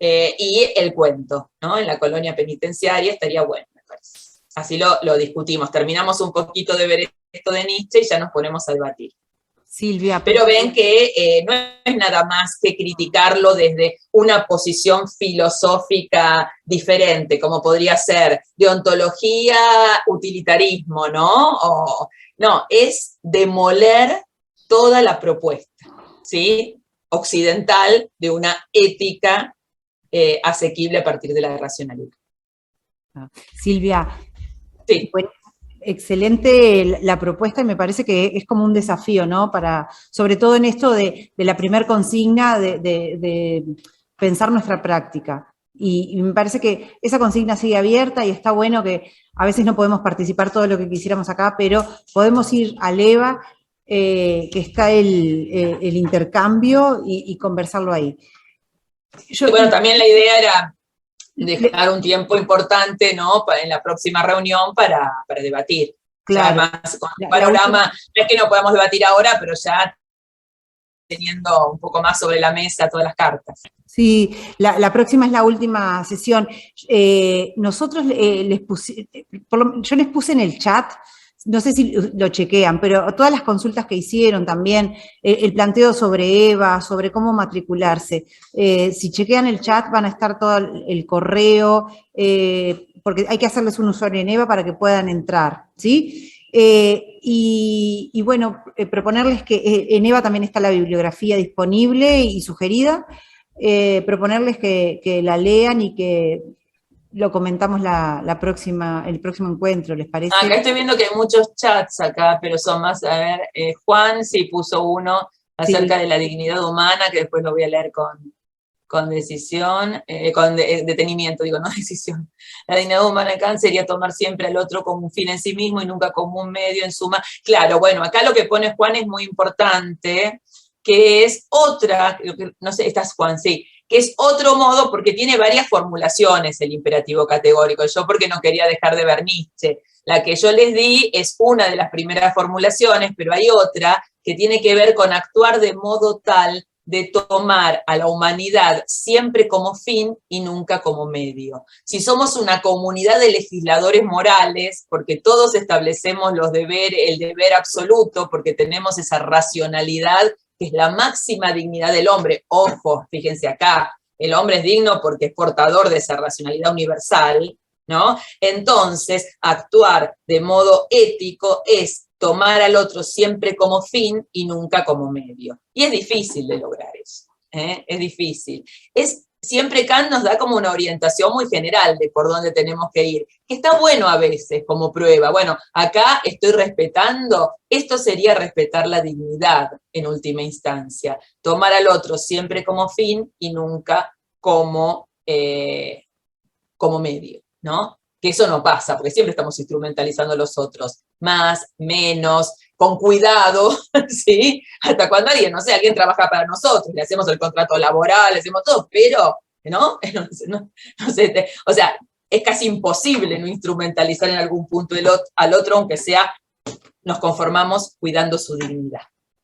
y el cuento, ¿no? En la colonia penitenciaria estaría bueno, me parece. Así lo discutimos. Terminamos un poquito de ver esto de Nietzsche y ya nos ponemos a debatir. Silvia. Pero ven que no es nada más que criticarlo desde una posición filosófica diferente, como podría ser de ontología, utilitarismo, ¿no? No, es demoler toda la propuesta, ¿sí? Occidental de una ética asequible a partir de la racionalidad. Silvia, sí. Bueno, excelente la propuesta y me parece que es como un desafío, ¿no? Sobre todo en esto de la primer consigna de pensar nuestra práctica. Y me parece que esa consigna sigue abierta y está bueno que a veces no podemos participar todo lo que quisiéramos acá, pero podemos ir al EVA, que está el intercambio y conversarlo ahí. Bueno, también la idea era dejar un tiempo importante, ¿no? En la próxima reunión para debatir. Claro. Además, con el panorama, no es que no podamos debatir ahora, pero ya teniendo un poco más sobre la mesa todas las cartas. Sí, la próxima es la última sesión. Nosotros yo les puse en el chat, no sé si lo chequean, pero todas las consultas que hicieron también, el planteo sobre EVA, sobre cómo matricularse, si chequean el chat van a estar todo el correo, porque hay que hacerles un usuario en EVA para que puedan entrar, ¿sí? Y bueno, proponerles que en EVA también está la bibliografía disponible y sugerida, proponerles que la lean y que lo comentamos el próximo encuentro, ¿les parece? Acá estoy viendo que hay muchos chats acá, pero son más, a ver, Juan sí puso uno acerca de la dignidad humana, que después lo voy a leer con decisión, con detenimiento, digo, no decisión. La dignidad humana acá sería tomar siempre al otro como un fin en sí mismo y nunca como un medio en suma. Claro, bueno, acá lo que pone Juan es muy importante, que es otra, no sé, estás Juan, sí, que es otro modo, porque tiene varias formulaciones el imperativo categórico. Yo porque no quería dejar de ver Nietzsche. La que yo les di es una de las primeras formulaciones, pero hay otra que tiene que ver con actuar de modo tal de tomar a la humanidad siempre como fin y nunca como medio. Si somos una comunidad de legisladores morales, porque todos establecemos el deber absoluto, porque tenemos esa racionalidad que es la máxima dignidad del hombre. Ojo, fíjense acá, el hombre es digno porque es portador de esa racionalidad universal, ¿no? Entonces, actuar de modo ético es tomar al otro siempre como fin y nunca como medio. Y es difícil de lograr eso, ¿eh? Es difícil. Siempre Kant nos da como una orientación muy general de por dónde tenemos que ir, que está bueno a veces como prueba. Bueno, acá estoy respetando, esto sería respetar la dignidad en última instancia, tomar al otro siempre como fin y nunca como medio, ¿no? Que eso no pasa, porque siempre estamos instrumentalizando a los otros, más, menos, con cuidado, ¿sí? Hasta cuando alguien trabaja para nosotros, le hacemos el contrato laboral, le hacemos todo, pero, ¿no? No sé, o sea, es casi imposible no instrumentalizar en algún punto al otro, aunque sea, nos conformamos cuidando su dignidad,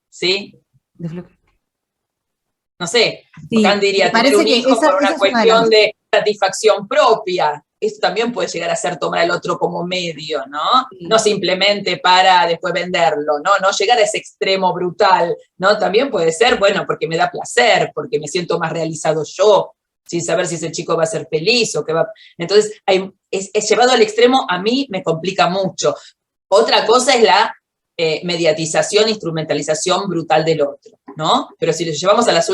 ¿sí? No sé, Kant diría, tener un hijo por una cuestión de satisfacción propia. Esto también puede llegar a ser tomar al otro como medio, ¿no? Sí. No simplemente para después venderlo, ¿no? No llegar a ese extremo brutal, ¿no? También puede ser, bueno, porque me da placer, porque me siento más realizado yo, sin saber si ese chico va a ser feliz o qué va. Entonces, es llevado al extremo, a mí me complica mucho. Otra cosa es la mediatización, instrumentalización brutal del otro, ¿no? Pero si lo llevamos a las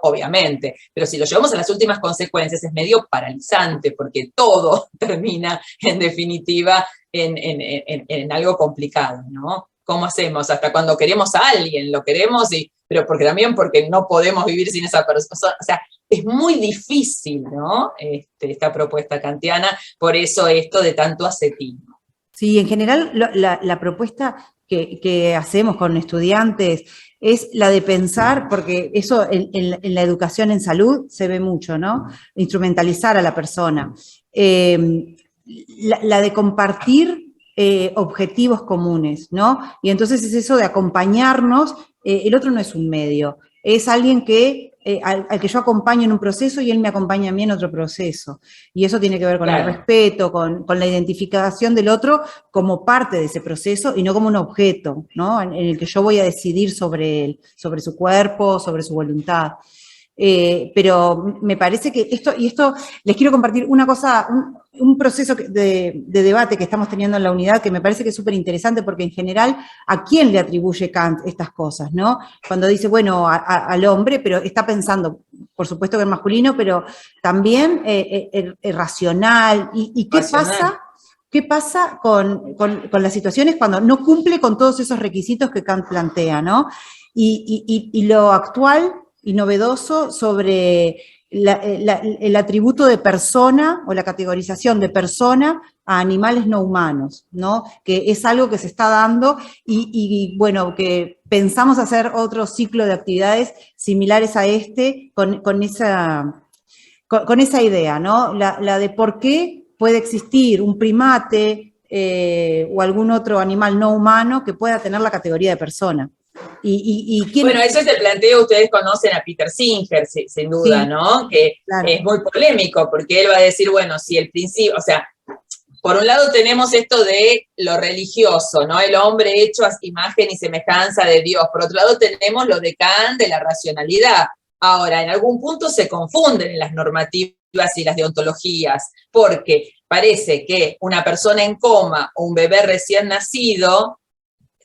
obviamente, pero si lo llevamos a las últimas consecuencias es medio paralizante, porque todo termina, en definitiva, en algo complicado, ¿no? ¿Cómo hacemos? Hasta cuando queremos a alguien, lo queremos, pero porque no podemos vivir sin esa persona. O sea, es muy difícil, ¿no? Esta propuesta kantiana, por eso esto de tanto ascetismo. Sí, en general la propuesta que hacemos con estudiantes es la de pensar, porque eso en la educación en salud se ve mucho, ¿no? Instrumentalizar a la persona. La de compartir objetivos comunes, ¿no? Y entonces es eso de acompañarnos, el otro no es un medio, es alguien que, al que yo acompaño en un proceso y él me acompaña a mí en otro proceso. Y eso tiene que ver con el respeto, con la identificación del otro como parte de ese proceso y no como un objeto, ¿no? En el que yo voy a decidir sobre él, sobre su cuerpo, sobre su voluntad. Pero me parece que esto les quiero compartir una cosa, un proceso de debate que estamos teniendo en la unidad que me parece que es súper interesante porque en general, ¿a quién le atribuye Kant estas cosas, no? Cuando dice, bueno, al hombre, pero está pensando, por supuesto que es masculino, pero también racional. ¿Y qué pasa? ¿Qué pasa con las situaciones cuando no cumple con todos esos requisitos que Kant plantea, ¿no? Y lo actual y novedoso sobre el atributo de persona o la categorización de persona a animales no humanos, ¿no? Que es algo que se está dando y bueno, que pensamos hacer otro ciclo de actividades similares a este con esa idea, ¿no? La de por qué puede existir un primate o algún otro animal no humano que pueda tener la categoría de persona. Bueno, ese es el planteo, ustedes conocen a Peter Singer, sin duda, sí, ¿no? Que claro, es muy polémico, porque él va a decir, bueno, si el principio, o sea, por un lado tenemos esto de lo religioso, ¿no? El hombre hecho a imagen y semejanza de Dios. Por otro lado tenemos lo de Kant, de la racionalidad. Ahora, en algún punto se confunden en las normativas y las deontologías, porque parece que una persona en coma o un bebé recién nacido,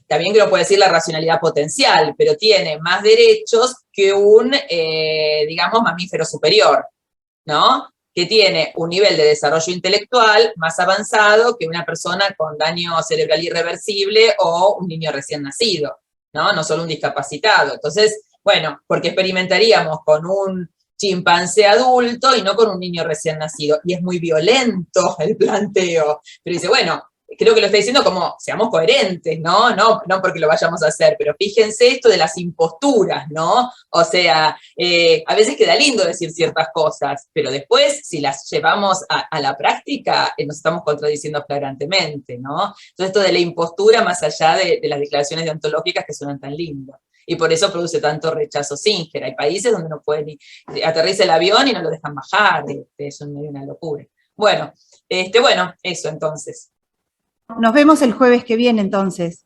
también que no puede decir la racionalidad potencial, pero tiene más derechos que un, digamos, mamífero superior, ¿no? Que tiene un nivel de desarrollo intelectual más avanzado que una persona con daño cerebral irreversible o un niño recién nacido, ¿no? No solo un discapacitado. Entonces, bueno, porque experimentaríamos con un chimpancé adulto y no con un niño recién nacido. Y es muy violento el planteo. Pero dice, bueno, creo que lo está diciendo como, seamos coherentes, ¿no? No porque lo vayamos a hacer, pero fíjense esto de las imposturas, ¿no? O sea, a veces queda lindo decir ciertas cosas, pero después, si las llevamos a la práctica, nos estamos contradiciendo flagrantemente, ¿no? Entonces, esto de la impostura, más allá de las declaraciones deontológicas que suenan tan lindas. Y por eso produce tanto rechazo Singer. Hay países donde no pueden ni aterriza el avión y no lo dejan bajar, eso es medio una locura. Bueno, eso entonces. Nos vemos el jueves que viene, entonces.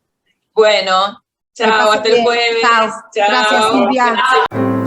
Bueno, chao, hasta el jueves. Chao. Gracias, Silvia.